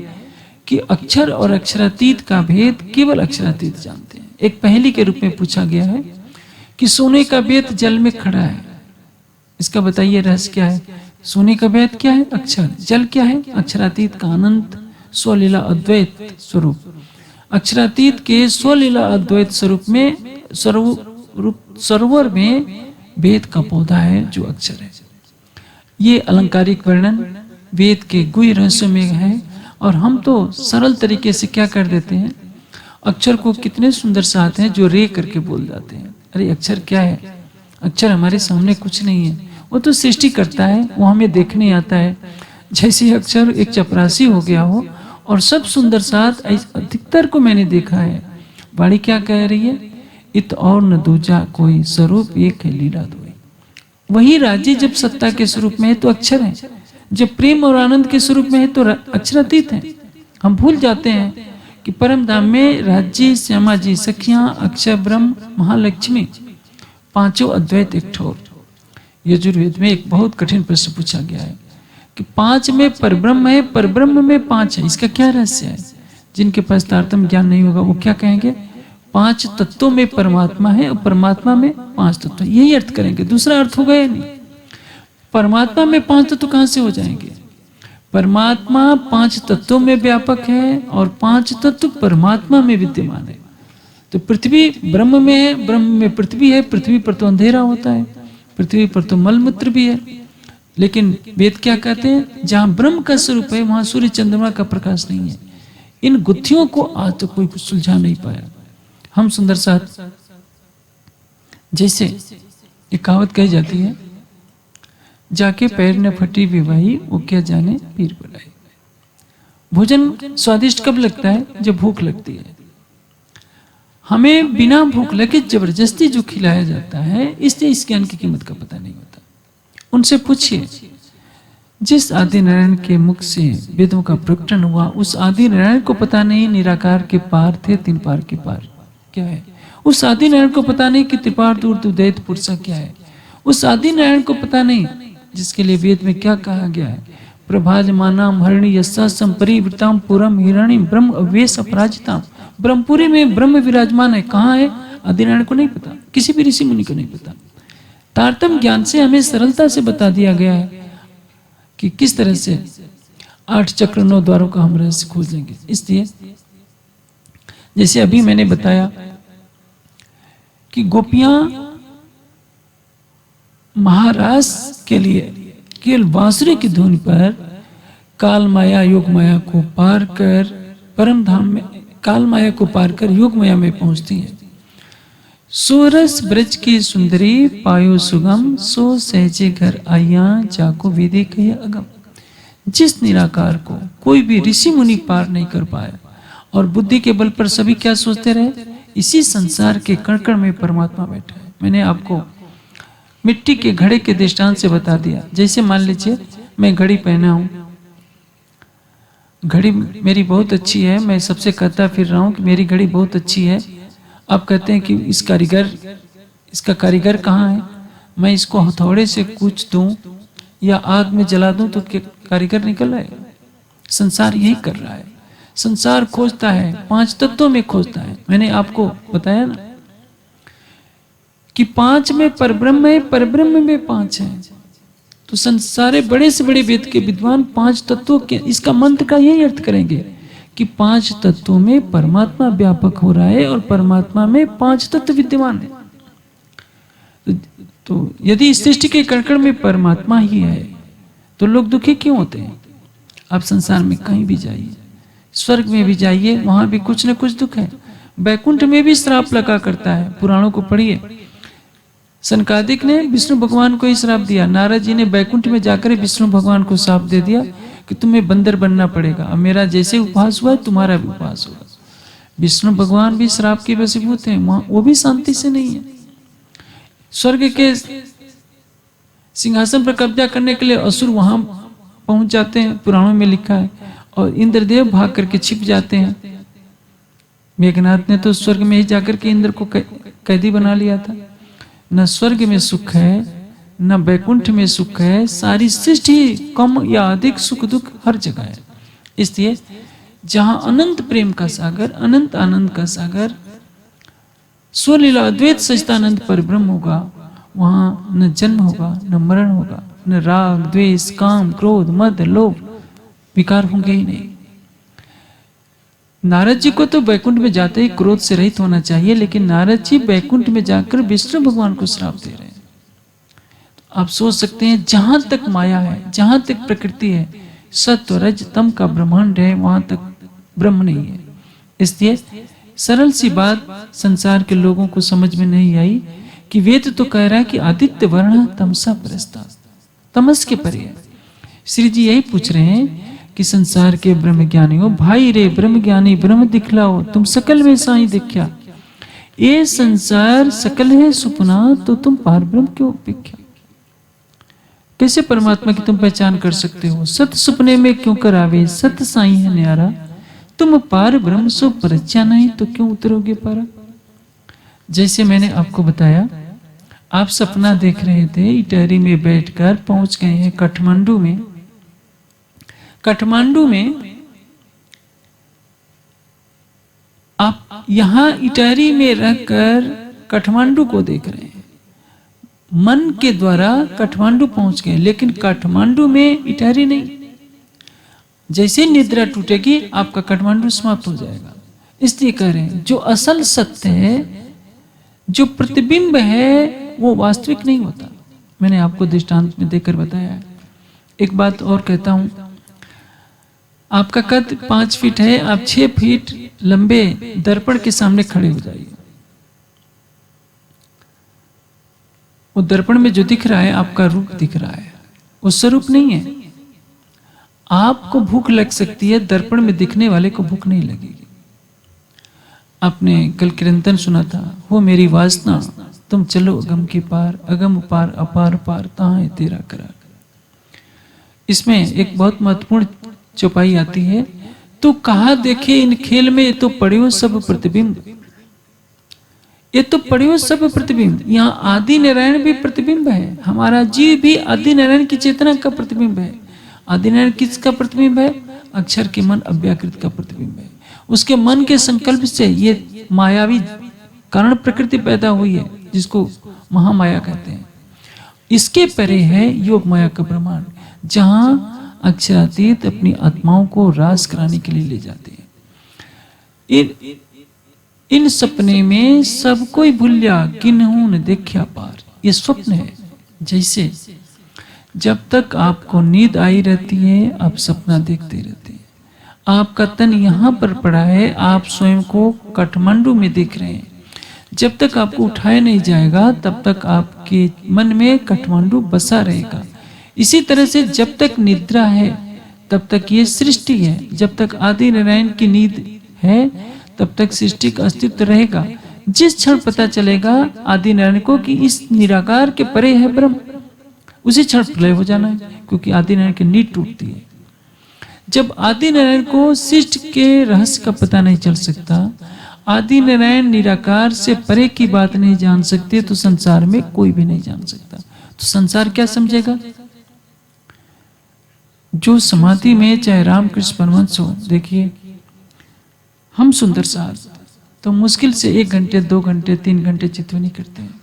कि अक्षर और अक्षरातीत का भेद केवल अक्षरातीत जानते हैं। एक पहेली के रूप में पूछा गया है कि सोने का बेत जल में खड़ा है, इसका बताइए रहस्य क्या है? सोने का बेत क्या है? अक्षर। जल क्या है? अक्षरातीत का अनंत स्वलीला अद्वैत स्वरूप। अक्षरातीत के स्वलीला अद्वैत स्वरूप में सरोवर में वेद का पौधा है जो अक्षर है। ये अलंकारिक वर्णन वेद के गुह्य रहस्यों में है, और हम तो सरल तरीके से क्या कर देते हैं, अक्षर को कितने सुंदर से आते हैं जो रे करके बोल जाते हैं। अरे अक्षर क्या है? अक्षर हमारे सामने कुछ नहीं है, वो तो सृष्टि करता है, वो हमें देखने आता है। जैसे अक्षर एक चपरासी हो गया हो और सब सुंदर साथ, अधिकतर को मैंने देखा है। वाणी क्या कह रही है? इत और न दूजा कोई स्वरूप एक है लीला दोई। वही राज्य जब सत्ता के स्वरूप में है तो अक्षर है, जब प्रेम और आनंद के स्वरूप में है तो अक्षरातीत है। हम भूल जाते हैं कि परम धाम में राज्य, श्यामा जी, सखियां, अक्षर ब्रह्म, महालक्ष्मी, पांचों अद्वैत एक ठोर। यजुर्वेद में एक बहुत कठिन प्रश्न पूछा गया है कि पांच में परब्रह्म है, परब्रह्म में पांच है, इसका क्या रहस्य है? जिनके पास तारतम्य ज्ञान नहीं होगा वो क्या कहेंगे? 5 तत्वों में परमात्मा है और परमात्मा में 5 तत्व, यही अर्थ करेंगे, दूसरा अर्थ होगा या नहीं। परमात्मा में 5 तत्व कहां से हो जाएंगे? परमात्मा 5 तत्वों में व्यापक है और 5 तत्व परमात्मा में विद्यमान है। तो पृथ्वी ब्रह्म में है, ब्रह्म में पृथ्वी है, पृथ्वी पर तो अंधेरा होता है, पृथ्वी पर तो मलमूत्र भी है। लेकिन वेद क्या कहते हैं? जहां ब्रह्म का स्वरूप है वहां सूर्य चंद्रमा का प्रकाश नहीं है। इन गुत्थियों को आज तो कोई सुलझा नहीं पाया। हम सुंदर साथ, जैसे एक कहावत कही जाती है, जाके पैर न फटी विवाही वो क्या जाने पीर बुलाई। भोजन स्वादिष्ट कब लगता है? जब भूख लगती है। हमें बिना भूख लगे जबरदस्ती जो खिलाया जाता है, इसलिए इस ज्ञान की कीमत का पता नहीं होता। उनसे पूछिए, जिस आदि नारायण के मुख से वेदों का प्रकटन हुआ, उस आदि नारायण को पता नहीं निराकार के पार थे, 3 पार के पार क्या है? उस आदि नारायण को पता नहीं कि त्रिपार दूर दुदैत पुरुषा क्या है? उस आदि नारायण को पता नहीं जिसके लिए वेद में क्या कहा गया है? प्रभाजमानाम हरिणी यस्सा संपरिवृताम पुरम हिरणी ब्रह्म अवेश अपराजिताम। ब्रह्मपुरी में ब्रह्म विराजमान है, कहाँ है? आदि नारायण को नहीं पता, किसी भी ऋषि मुनि को नहीं पता। तारतम्य ज्ञान से हमें सरलता से बता दिया गया है कि किस तरह से 8 चक्र 9 द्वारों का हम रहस्य खोज लेंगे। इसलिए जैसे अभी मैंने बताया कि गोपियां महाराज के लिए केवल बांसुरी की धुन पर काल माया योग माया को पार कर परम धाम में, काल माया को पार कर योग माया में पहुंचती हैं। सोरस ब्रज की सुंदरी पायो सुगम, सो सहजे घर आइया जाको विदे कहे अगम। जिस निराकार को कोई भी ऋषि मुनि पार नहीं कर पाया और बुद्धि के बल पर सभी क्या सोचते रहे, इसी संसार के कण कण में परमात्मा बैठा है। मैंने आपको मिट्टी के घड़े के दृष्टांत से बता दिया। जैसे मान लीजिए मैं घड़ी पहना हूं, घड़ी मेरी बहुत अच्छी है, मैं सबसे कहता फिर रहा हूं कि मेरी घड़ी बहुत अच्छी है। आप कहते हैं कि इसका कारीगर कहाँ है? मैं इसको हथौड़े से कूच दूं या आग में जला दूं तो कारीगर निकल आएगा। संसार यही कर रहा है, संसार खोजता है, 5 तत्वों में खोजता है। मैंने आपको बताया ना कि 5 में परब्रह्म है, परब्रह्म में 5 है। तो संसारे बड़े से बड़े वेद के विद्वान 5 तत्वों के, इसका मंत्र का यही अर्थ करेंगे कि 5 तत्वों में परमात्मा व्यापक हो रहा है और परमात्मा में 5 तत्व विद्यमान है। तो यदि इस सृष्टि के कण में परमात्मा ही है तो लोग दुखी क्यों होते हैं? आप संसार में कहीं भी जाइए, स्वर्ग में भी जाइए, वहां भी कुछ न कुछ दुख है। बैकुंठ में भी श्राप लगा करता है, पुराणों को पढ़िए। सनकादिक ने विष्णु भगवान को ही श्राप दिया, नारद जी ने बैकुंठ में जाकर विष्णु भगवान को श्राप दे दिया कि तुम्हें बंदर बनना पड़ेगा, अब मेरा जैसे उपवास हुआ तुम्हारा भी उपवास होगा। विष्णु भगवान भी श्राप के वशीभूत हैं, वहां वो भी शांति से नहीं है। स्वर्ग के सिंहासन पर कब्जा करने के लिए असुर वहां पहुंच जाते हैं, पुराणों में लिखा है, और इंद्रदेव भाग करके छिप जाते हैं। मेघनाथ ने तो स्वर्ग में ही जाकर के इंद्र को कैदी बना लिया था। न स्वर्ग में सुख है न बैकुंठ में सुख है, सारी सृष्टि कम या अधिक सुख दुख हर जगह है। इसलिए जहां अनंत प्रेम का सागर, अनंत आनंद का सागर, स्वलीला अद्वैत सच्चिदानंद पर ब्रह्म होगा, वहां न जन्म होगा न मरण होगा, न राग द्वेष काम क्रोध मद लोभ विकार होंगे ही नहीं। नारद जी को तो बैकुंठ में जाते ही क्रोध से रहित होना चाहिए, लेकिन नारद जी बैकुंठ में जाकर विष्णु भगवान को श्राप दे रहे हैं। आप सोच सकते हैं जहां तक माया है, जहां तक प्रकृति है, सत्व रज तम का ब्रह्मांड है, वहां तक ब्रह्म नहीं है। इसलिए सरल सी बात संसार के लोगों को समझ में नहीं आई कि वेद तो कह रहा है कि आदित्य वर्ण तमसा परस्ता, तमस के परे है। श्री जी यही पूछ रहे हैं कि संसार के ब्रह्म ज्ञानी हो भाई रे, ब्रह्म ज्ञानी ब्रह्म दिखलाओ, तुम सकल में साई दिख्या। ये संसार सकल है सुपना, तो तुम पार ब्रह्म क्यों दिख्या? कैसे परमात्मा की तुम पहचान कर सकते हो? सत सुपने में क्यों करावे, सत साई है न्यारा। तुम पार ब्रह्म सो परिचय नहीं, तो क्यों उतरोगे पारा? जैसे मैंने आपको बताया, आप सपना देख रहे थे, इटहरी में बैठकर पहुंच गए हैं काठमांडू में। काठमांडू में आप यहाँ इटारी में रहकर काठमांडू को देख रहे हैं, मन के द्वारा काठमांडू पहुंच गए, लेकिन काठमांडू में इटारी नहीं। जैसे निद्रा टूटेगी आपका काठमांडू समाप्त हो जाएगा। इसलिए कह रहे हैं जो असल सत्य है, जो प्रतिबिंब है, वो वास्तविक नहीं होता। मैंने आपको दृष्टांत में देकर बताया है। एक बात और कहता हूं, आपका कद 5 फीट है, आप 6 फीट लंबे दर्पण के सामने खड़े हो जाइए। वो दर्पण में जो दिख रहा है आपका रूप दिख रहा है, वो स्वरूप नहीं है। आपको भूख लग सकती है, दर्पण में दिखने वाले को भूख नहीं लगेगी। आपने कल कीर्तन सुना था, हो मेरी वासना तुम चलो अगम के पार, अगम पार अपार पार ताहाँ है तेरा करार। इसमें एक बहुत महत्वपूर्ण चौपाई आती है, तो कहा देखे इन खेल में, ये तो पड़े हो सब प्रतिबिंब, ये तो पड़े हो सब प्रतिबिंब। यहाँ आदि नारायण भी प्रतिबिंब है, हमारा जीव भी आदि नारायण की चेतना का प्रतिबिंब है। आदि नारायण किसका प्रतिबिंब है? अक्षर के मन अव्याकृत का प्रतिबिंब है। उसके मन के संकल्प से ये मायावी कारण प्रकृति पैदा हुई है, जिसको महामाया कहते हैं। इसके परे है योग माया का ब्रह्मांड, जहां अक्षरातीत अपनी आत्माओं को रास कराने के लिए ले जाते हैं। इन सपने में सब कोई भूलिया, किन्हू न देखा पार। ये स्वप्न है। जैसे जब तक आपको नींद आई रहती है, आप सपना देखते रहते हैं। आपका तन यहाँ पर पड़ा है, आप स्वयं को काठमांडू में देख रहे हैं। जब तक आपको उठाया नहीं जाएगा, तब तक आपके मन में काठमांडू बसा रहेगा। इसी तरह से जब तक निद्रा है, तब तक ये सृष्टि है। जब तक आदि नारायण की नींद है, तब तक सृष्टि का अस्तित्व रहेगा। जिस क्षण पता चलेगा आदि नारायण को कि इस निराकार के परे है ब्रह्म, उसी क्षण प्रलय हो जाना है, क्योंकि आदि नारायण की नींद टूटती है। जब आदि नारायण को सृष्टि के रहस्य का पता नहीं चल सकता, आदि नारायण निराकार से परे की बात नहीं जान सकते, तो संसार में कोई भी नहीं जान सकता। तो संसार क्या समझेगा? जो समाधि में, चाहे रामकृष्ण परमहंस हो, देखिए हम सुंदर साथ तो मुश्किल से 1 घंटे 2 घंटे 3 घंटे चित्तवनी करते हैं।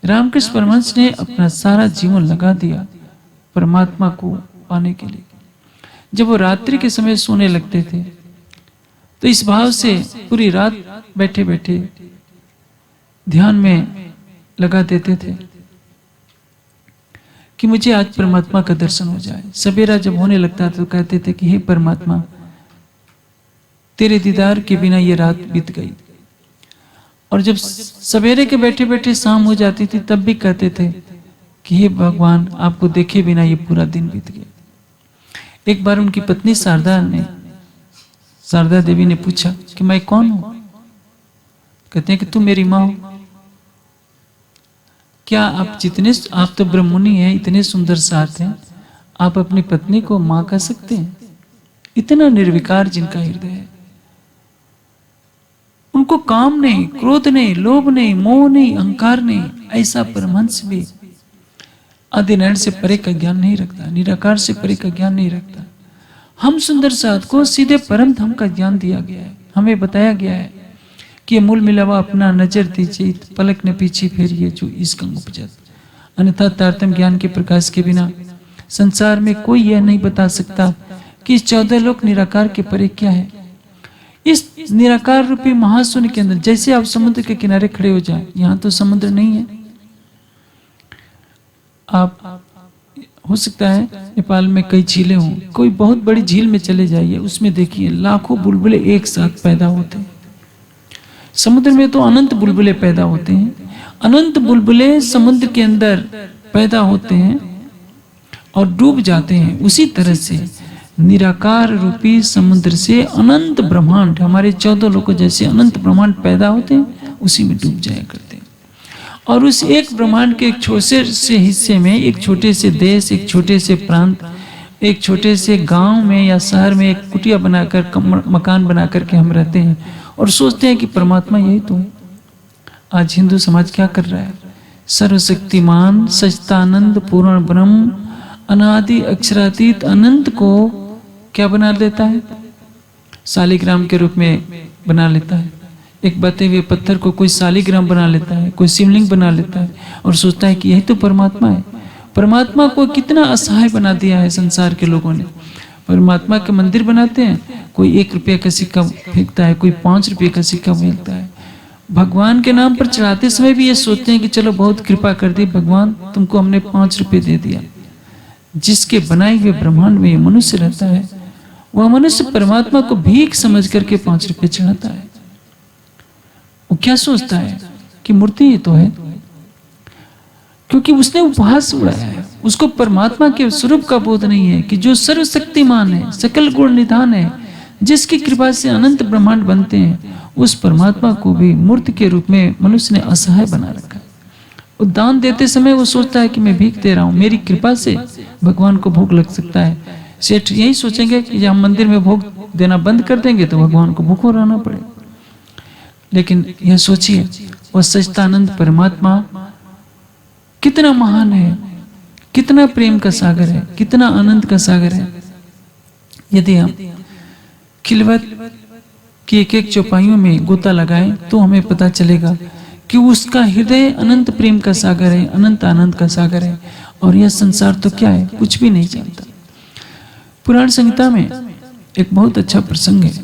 रामकृष्ण परमहंस ने अपना सारा जीवन लगा दिया परमात्मा को पाने के लिए। जब वो रात्रि के समय सोने लगते थे, तो इस भाव से पूरी रात बैठे बैठे ध्यान में लगा देते थे कि मुझे आज परमात्मा का दर्शन हो जाए। सवेरा जब होने लगता था तो कहते थे कि हे परमात्मा, तेरे दीदार के बिना ये रात बीत गई। और जब सवेरे के बैठे बैठे शाम हो जाती थी, तब भी कहते थे कि हे भगवान, आपको देखे बिना ये पूरा दिन बीत गया। एक बार उनकी पत्नी शारदा देवी ने पूछा कि मैं कौन हूं? कहते हैं कि तू मेरी माँ हो। क्या आप तो ब्रह्ममुनि हैं, इतने सुंदर साथ हैं, आप अपनी पत्नी को माँ कह सकते हैं? इतना निर्विकार जिनका हृदय है, उनको काम नहीं, क्रोध नहीं, लोभ नहीं, मोह नहीं, अहंकार नहीं। ऐसा परमहंस भी आदि नारायण से परे का ज्ञान नहीं रखता, निराकार से परे का ज्ञान नहीं रखता। हम सुंदर साथ को सीधे परम धाम का ज्ञान दिया गया है। हमें बताया गया है कि मूल मिलावा अपना नजर दीजिए, पलक न पीछे फेरिए जो इसका उपजत। अन्यथा तारतम्य ज्ञान के प्रकाश के बिना संसार में कोई यह नहीं बता सकता कि इस 14 लोक निराकार के परे क्या है। इस निराकार रूपी महाशून्य के अंदर, जैसे आप समुद्र के किनारे खड़े हो जाए, यहाँ तो समुद्र नहीं है। आप हो सकता है नेपाल में कई झीलें हों, कोई बहुत बड़ी झील में चले जाइए, उसमें देखिए लाखों बुलबुले एक साथ पैदा होते हैं। समुद्र में तो अनंत बुलबुले पैदा होते हैं। अनंत बुलबुले समुद्र के अंदर पैदा होते हैं और डूब जाते हैं। उसी तरह से निराकार रूपी समुद्र से अनंत ब्रह्मांड, हमारे 14 लोगों जैसे अनंत ब्रह्मांड पैदा होते हैं, उसी में डूब जाया करते हैं। और उस एक ब्रह्मांड के एक छोटे से हिस्से में, एक छोटे से देश, एक छोटे से प्रांत, एक छोटे से गांव में या शहर में एक कुटिया बनाकर, मकान बना करके हम रहते हैं और सोचते हैं कि परमात्मा यही तो है। आज हिंदू समाज क्या कर रहा है? सर्वशक्तिमान सच्चिदानंद पूर्ण ब्रह्म अनादि अक्षरातीत अनंत को क्या बना लेता है? शालिग्राम के रूप में बना लेता है। एक बते हुए पत्थर को कोई शालिग्राम बना लेता है, कोई शिवलिंग बना लेता है और सोचता है कि यही तो परमात्मा है। परमात्मा को कितना असहाय बना दिया है संसार के लोगों ने। परमात्मा के मंदिर बनाते हैं, कोई 1 रुपये का सिक्का फेंकता है, कोई 5 रुपये का सिक्का फेंकता है। भगवान के नाम पर चढ़ाते समय भी ये सोचते हैं कि चलो बहुत कृपा कर दी भगवान, तुमको हमने 5 रुपये दे दिया। जिसके बनाए हुए ब्रह्मांड में मनुष्य रहता है, वह मनुष्य परमात्मा को भीख समझ करके 5 रुपये चढ़ाता है। वो क्या सोचता है कि मूर्ति ही तो है, क्योंकि उसने उपहास उड़ाया है। उसको परमात्मा के स्वरूप का बोध नहीं है कि जो सर्वशक्तिमान है, सकल गुण निधान है, जिसकी कृपा से अनंत ब्रह्मांड बनते हैं, उस परमात्मा को भी मूर्ति के रूप में मनुष्य ने असहाय बना रखा है। वो दान देते समय वो सोचता है कि मैं भीख दे रहा हूँ, मेरी कृपा से भगवान को भोग लग सकता है। सेठ यही सोचेंगे कि जब हम मंदिर में भोग देना बंद कर देंगे तो भगवान को भूखों रहना पड़ेगा। लेकिन यह सोचिए, वह सच्चिदानंद परमात्मा कितना महान है, कितना प्रेम का सागर है, कितना आनंद का सागर है। यदि हम खिलवत की एक चौपाइयों में गोता लगाएं तो हमें पता चलेगा कि उसका हृदय अनंत प्रेम का सागर है, अनंत आनंद का सागर है। और यह संसार तो क्या है, कुछ भी नहीं जानता। पुराण संहिता में एक बहुत अच्छा प्रसंग है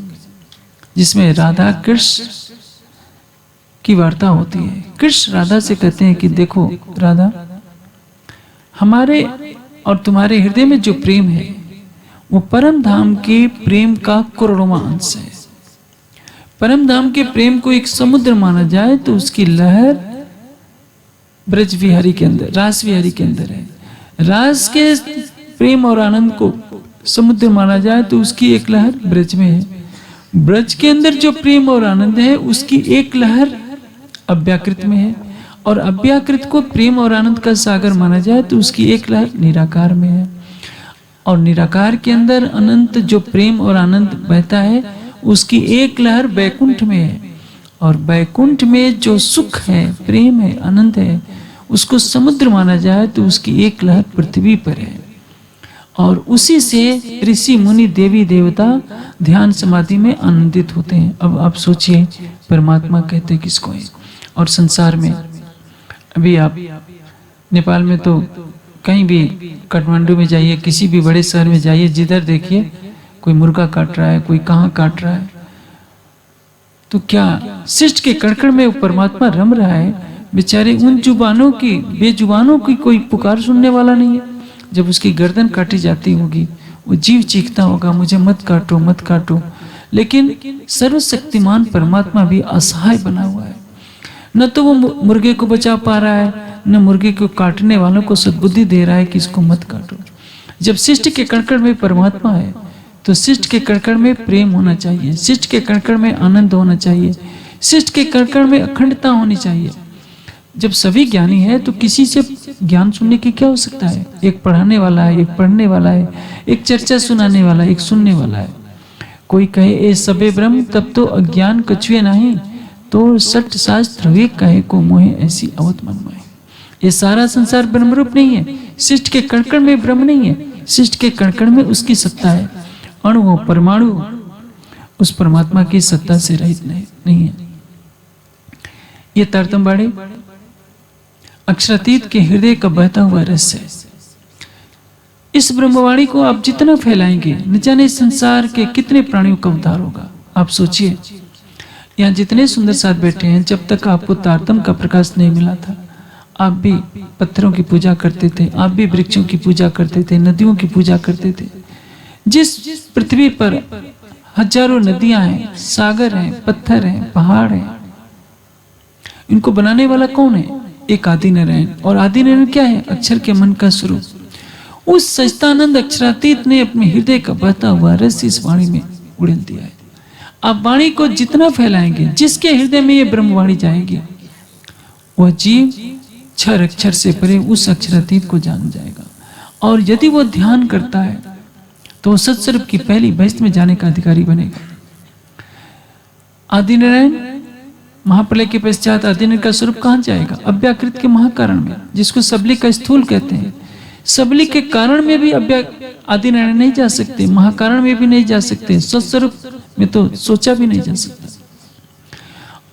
जिसमें राधा कृष्ण की वार्ता होती है। कृष्ण राधा से कहते हैं कि देखो राधा, हमारे और तुम्हारे हृदय में जो प्रेम है वो परम धाम के प्रेम का करोड़वां अंश है। परम धाम के प्रेम को एक समुद्र माना जाए तो उसकी लहर ब्रज विहारी के अंदर, रास विहारी के अंदर है। रास के प्रेम और आनंद को समुद्र माना जाए तो उसकी एक लहर ब्रज में है। ब्रज के अंदर जो प्रेम और आनंद है उसकी एक लहर अव्याकृत में है, और अव्याकृत को प्रेम और आनंद का सागर माना जाए तो उसकी एक लहर निराकार में है। और निराकार के अंदर अनंत जो प्रेम और आनंद बहता है उसकी एक लहर बैकुंठ में है। और बैकुंठ में जो सुख है, प्रेम है, आनंद है, उसको समुद्र माना जाए तो उसकी एक लहर पृथ्वी पर है। और उसी से ऋषि मुनि देवी देवता ध्यान समाधि में आनंदित होते हैं। अब आप सोचिए, परमात्मा कहते किसको है? और संसार में अभी आप नेपाल में तो कहीं भी, काठमांडू में जाइए, किसी भी बड़े शहर में जाइए, जिधर देखिए कोई मुर्गा काट रहा है, कोई कहाँ काट रहा है। तो क्या शिष्ट के कड़कड़ में वो परमात्मा रम रहा है? बेचारे उन जुबानों की, बेजुबानों की कोई पुकार सुनने वाला नहीं है। जब उसकी गर्दन काटी जाती होगी वो जीव चीखता होगा, मुझे मत काटो, मत काटो। लेकिन सर्वशक्तिमान परमात्मा भी असहाय बना हुआ है। न तो वो मुर्गे को बचा पा रहा है, न मुर्गे को काटने वालों को सद्बुद्धि दे रहा है कि इसको मत काटो। जब शिष्ट के कड़कड़ में परमात्मा है तो शिष्ट के कड़कड़ में प्रेम होना चाहिए, शिष्ट के कड़कड़ में आनंद होना चाहिए, शिष्ट के कड़कड़ में अखंडता होनी चाहिए। जब सभी ज्ञानी है तो किसी से ज्ञान सुनने की क्या हो सकता है? एक पढ़ाने वाला है, एक पढ़ने वाला है, एक चर्चा सुनाने वाला है, एक सुनने वाला है। कोई कहे ए सबे ब्रह्म तब तो अज्ञान कछुए नहीं, तो सठ शास्त्र वे कहे को मोहे ऐसी अवत मन में। ये सारा संसार ब्रह्मरूप नहीं है, शिष्ट के कणकण में ब्रह्म नहीं है, शिष्ट के कणकण में उसकी सत्ता है। अणु हो, परमाणु उस परमात्मा की सत्ता से रहित नहीं है। ये तारतम्यवाणी अक्षरातीत के हृदय का बहता हुआ रस है। इस ब्रह्मवाणी को आप जितना फैलाएंगे, न जाने संसार के कितने प्राणियों का उद्धार होगा। आप सोचिए, यहाँ जितने सुंदर साथ बैठे हैं, जब तक आपको तारतम्य का प्रकाश नहीं मिला था, आप भी पत्थरों की पूजा करते थे, आप भी वृक्षों की पूजा करते थे, नदियों की पूजा करते थे। जिस पृथ्वी पर हजारों नदियां हैं, सागर हैं, पत्थर हैं, पहाड़ हैं, इनको बनाने वाला कौन है? एक आदि नारायण। और आदि नारायण क्या है? अक्षर के मन का स्वरूप। उस सच्चिदानंद अक्षरातीत ने अपने हृदय का बहता हुआ रस इस वाणी में उड़ेल दिया है। आप वाणी को जितना फैलाएंगे, जिसके हृदय में ये ब्रह्मवाणी जाएगी, वह जीव क्षर अक्षर से परे उस अक्षरातीत को जान जाएगा। और यदि वो ध्यान करता है तो सत्स्वरूप की पहली बहिष्ठ में जाने का अधिकारी बनेगा। आदि नारायण महाप्रलय के पश्चात आदि नारायण का स्वरूप कहां जाएगा? अव्याकृत के महाकारण में, जिसको सबली का स्थूल कहते हैं। सबली के कारण में भी आदि नारायण नहीं जा सकते, महाकारण में भी नहीं जा सकते, सत्स्वरूप में तो सोचा भी नहीं जा सकता।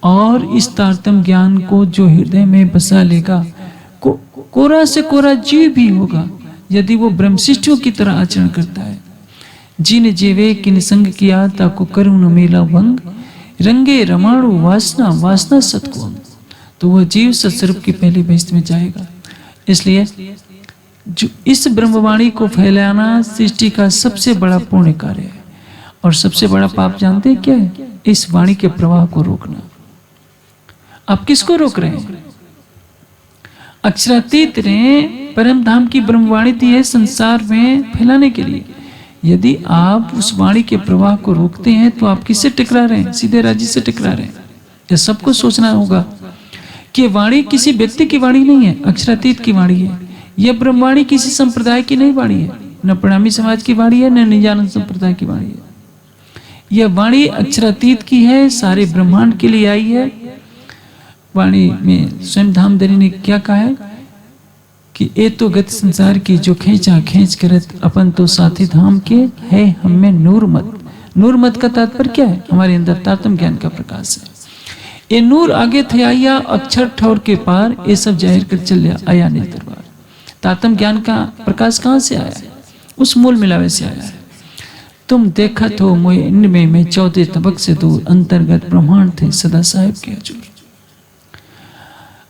और इस तारतम्य ज्ञान को जो हृदय में बसा लेगा, कोरा से कोरा जीव भी होगा यदि वो ब्रह्मशिष्टियों की तरह आचरण करता है। जिन जीवे किन संग किया ताको करुण मेला भंग, रंगे रमाणु वासना वासना सतको, तो वह जीव सत्स्वरूप की पहली बहिष्ठ में जाएगा। इसलिए जो इस ब्रह्मवाणी को फैलाना सृष्टि का सबसे बड़ा पुण्य कार्य है। और सबसे बड़ा पाप जानते हैं क्या है? इस वाणी के प्रवाह को रोकना। आप किसको रोक रहे हैं? अक्षरातीत ने परम धाम की ब्रह्मवाणी दी है संसार में फैलाने के लिए। यदि आप उस वाणी के प्रवाह को रोकते हैं तो आप किससे टकरा रहे हैं? सीधे राज्य से टकरा रहे हैं। यह सबको सोचना होगा कि वाणी किसी व्यक्ति की वाणी नहीं है, अक्षरातीत की वाणी है। यह ब्रह्मवाणी किसी संप्रदाय की नहीं वाणी है, न प्रणामी समाज की वाणी है, न निजानंद संप्रदाय की वाणी है। यह वाणी अक्षरातीत की है, सारे ब्रह्मांड के लिए आई है। वाणी में स्वयं धामधनी ने क्या कहा है कि ए तो गति संसार की जो खींचा खींच करत, अपन तो साथी धाम के है हमें नूर मत। नूर मत का तात्पर्य क्या है? हमारे अंदर तारतम्य ज्ञान का प्रकाश है। ये नूर आगे थे आया अक्षर ठौर के पार, ये सब जाहिर कर चल आया निज दरबार। तारतम्य ज्ञान का प्रकाश कहाँ से आया है? उस मूल मिलावे से आया है। तुम देखत हो मोए इनमें मैं 14 तबक से दूर, अंतर्गत ब्रह्मांड थे सदा साहिब के हजूर।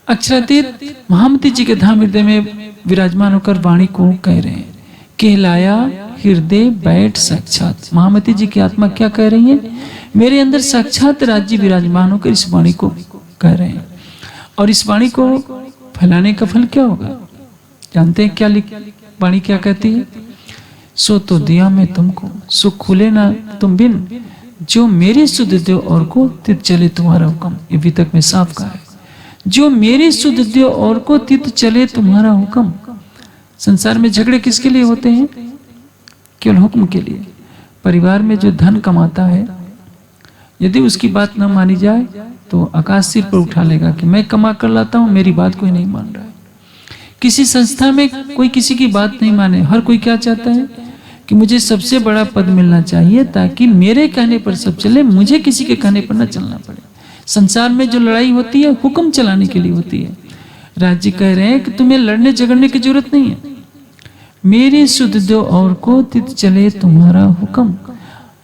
अक्षरातीत महामती जी के धाम हृदय में विराजमान होकर वाणी को कह रहे हैं, कहलाया हृदय बैठ साक्षात। महामती जी की आत्मा क्या कह रही है? मेरे अंदर साक्षात राज्य विराजमान होकर इस वाणी को कह रहे हैं। और इस वाणी को फैलाने का फल क्या होगा? जानते हैं क्या वाणी क्या कहती है? सो तो दिया मैं तुमको, सुख खुले ना तुम बिन, जो मेरे सुध दो और को तित चले तुम्हारा हुक्म। ये वितक में साफ कहा है, जो मेरे सुध दो और को तित चले तुम्हारा हुक्म। संसार में झगड़े किसके लिए होते हैं? केवल हुक्म के लिए। परिवार में जो धन कमाता है, यदि उसकी बात न मानी जाए तो आकाश सिर पर उठा लेगा कि मैं कमा कर लाता हूं, मेरी बात कोई नहीं मान रहा है। किसी संस्था में कोई किसी की बात नहीं माने, हर कोई क्या चाहता है कि मुझे सबसे बड़ा पद मिलना चाहिए ताकि मेरे कहने पर सब चले, मुझे किसी के कहने पर न चलना पड़े। संसार में जो लड़ाई होती है हुक्म चलाने के लिए होती है। राज्य कह रहे हैं कि तुम्हें लड़ने झगड़ने की जरूरत नहीं है, मेरे सुध दो और को तित चले तुम्हारा हुक्म।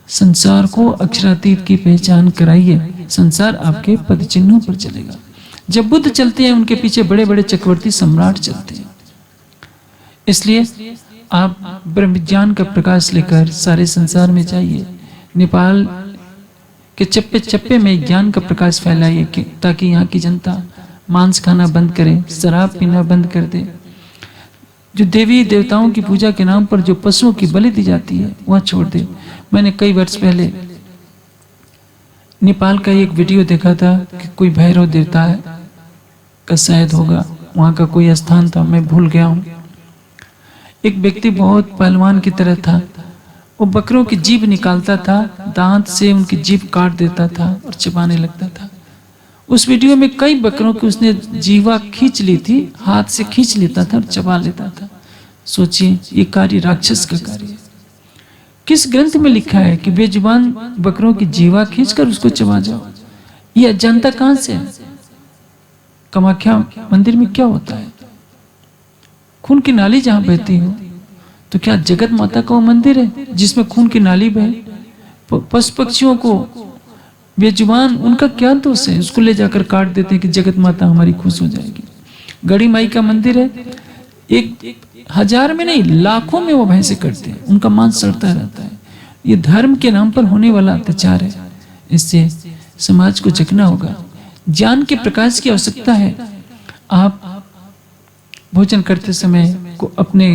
संसार को अक्षरातीत की पहचान कराइए, संसार आपके पद चिन्हों पर चलेगा। जब बुद्ध चलते हैं उनके पीछे बड़े बड़े चक्रवर्ती सम्राट चलते हैं। इसलिए आप ब्रह्म ज्ञान का प्रकाश लेकर सारे संसार में जाइए। नेपाल के चप्पे चप्पे में ज्ञान का प्रकाश फैलाइए ताकि यहाँ की जनता मांस खाना बंद करे, शराब पीना बंद कर दे। जो देवी देवताओं की पूजा के नाम पर जो पशुओं की बलि दी जाती है वह छोड़ दे। मैंने कई वर्ष पहले नेपाल का एक वीडियो देखा था कि कोई भैरव देवता है का शायद होगा, वहाँ का कोई स्थान था, मैं भूल गया हूँ। एक व्यक्ति बहुत पहलवान की तरह था, वो बकरों की जीभ निकालता था, दांत से उनकी जीभ काट देता था और चबाने लगता था। उस वीडियो में कई बकरों की उसने जीवा खींच ली थी, हाथ से खींच लेता था और चबा लेता था। सोचिए ये कार्य राक्षस का कार्य है। किस ग्रंथ में लिखा है कि बेजुबान बकरों की जीवा खींचकर उसको चबा जाओ? ये अज्ञानता कहां से है? कामाख्या मंदिर में क्या होता है? खून की नाली जहां बहती हो, तो क्या जगत माता का वो मंदिर है जिसमें खून की नाली बहे? पशु पक्षियों को बेजुबान उनका क्या दोष है? उसको ले जाकर काट देते हैं कि जगत माता हमारी खुश हो जाएगी। गड़ी माई का मंदिर है, एक हजार में नहीं लाखों में वो भैंसे करते हैं, उनका मांस सड़ता रहता है। ये धर्म के नाम पर होने वाला अत्याचार है। इससे समाज को जगना होगा। ज्ञान के प्रकाश की आवश्यकता है। आप भोजन करते समय को अपने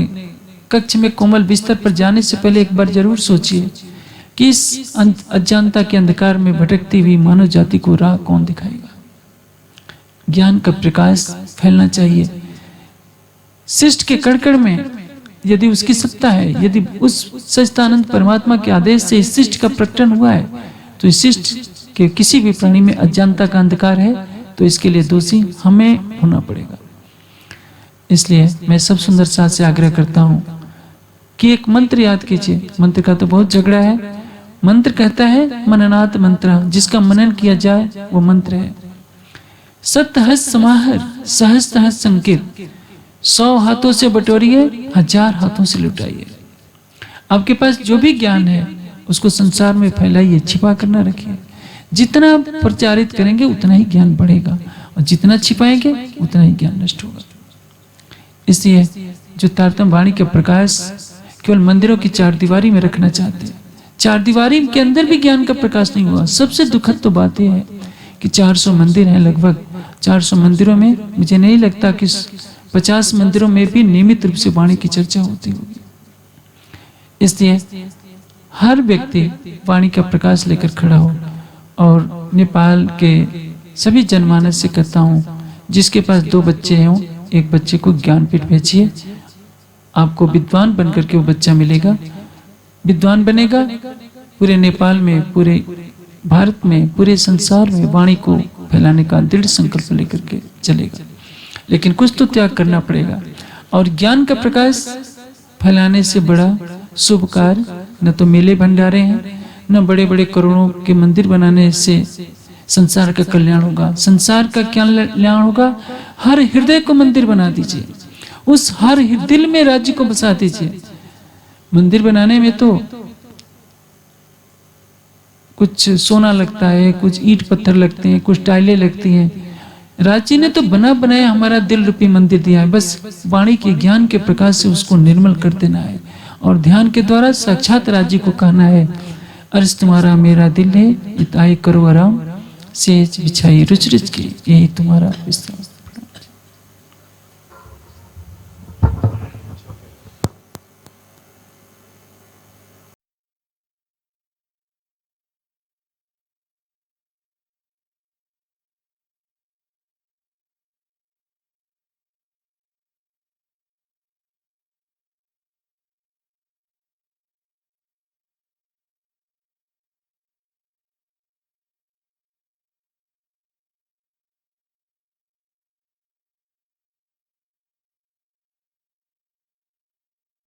कक्ष में कोमल बिस्तर पर जाने से पहले एक बार जरूर सोचिए कि इस अज्ञानता के अंधकार में भटकती हुई मानव जाति को राह कौन दिखाएगा। ज्ञान का प्रकाश फैलना चाहिए। शिष्ट के कड़कड़ में यदि उसकी सत्ता है, यदि उस सच्चिदानंद परमात्मा के आदेश से इस शिष्ट का प्रकटन हुआ है, तो इस शिष्ट के किसी भी प्राणी में अज्ञानता का अंधकार है तो इसके लिए दोषी हमें होना पड़ेगा। इसलिए मैं सब सुंदर साथ से आग्रह करता हूं कि एक मंत्र याद कीजिए। मंत्र का तो बहुत झगड़ा है। मंत्र कहता है मननात् मंत्र, जिसका मनन किया जाए वो मंत्र है। सतहस समाहर सहस तहस संकेत, 100 हाथों से बटोरिए, 1000 हाथों से लुटाइए। आपके पास जो भी ज्ञान है उसको संसार में फैलाइए, छिपा कर ना रखिए। जितना आप प्रचारित करेंगे उतना ही ज्ञान बढ़ेगा, और जितना छिपाएंगे उतना ही ज्ञान नष्ट होगा। इसलिए जो तारतम्य वाणी का प्रकाश केवल मंदिरों की चार दीवारी में रखना चाहते हैं, चार दीवारी के अंदर भी ज्ञान का प्रकाश नहीं हुआ। सबसे दुखद तो बात यह है कि 400 मंदिर हैं, लगभग 400 मंदिरों में मुझे नहीं लगता कि 50 मंदिरों में भी नियमित रूप से वाणी की चर्चा होती होगी। इसलिए हर व्यक्ति वाणी का प्रकाश लेकर खड़ा हो। और नेपाल के सभी जनमानस से कहता हूँ, जिसके पास 2 बच्चे हों, एक बच्चे को ज्ञानपीठ भेजिए, आपको विद्वान बनकर के वो बच्चा मिलेगा, विद्वान बनेगा, पूरे नेपाल में, पूरे भारत में, पूरे संसार में वाणी को फैलाने का दृढ़ संकल्प लेकर के चलेगा। लेकिन कुछ तो त्याग करना पड़ेगा, और ज्ञान का प्रकाश फैलाने से बड़ा शुभ कार्य न तो मेले भंडारे हैं, न बड़े बड़े करोड़ों के मंदिर बनाने से संसार का कल्याण होगा। संसार का क्या कल्याण होगा? हर हृदय को मंदिर बना दीजिए, उस हर दिल में राज्य को बसा दीजिए। मंदिर बनाने में तो कुछ सोना लगता है, कुछ ईंट पत्थर लगते हैं, कुछ टाइलें लगती हैं। राज्य ने तो बना बनाया हमारा दिल रूपी मंदिर दिया है, बस वाणी के ज्ञान के प्रकाश से उसको निर्मल कर देना है, और ध्यान के द्वारा साक्षात राज्य को कहना है, अर्ज तुम्हारा मेरा दिल है, इताई करो आराम, सेज बिछाई रुच रुच के, यही तुम्हारा विश्राम।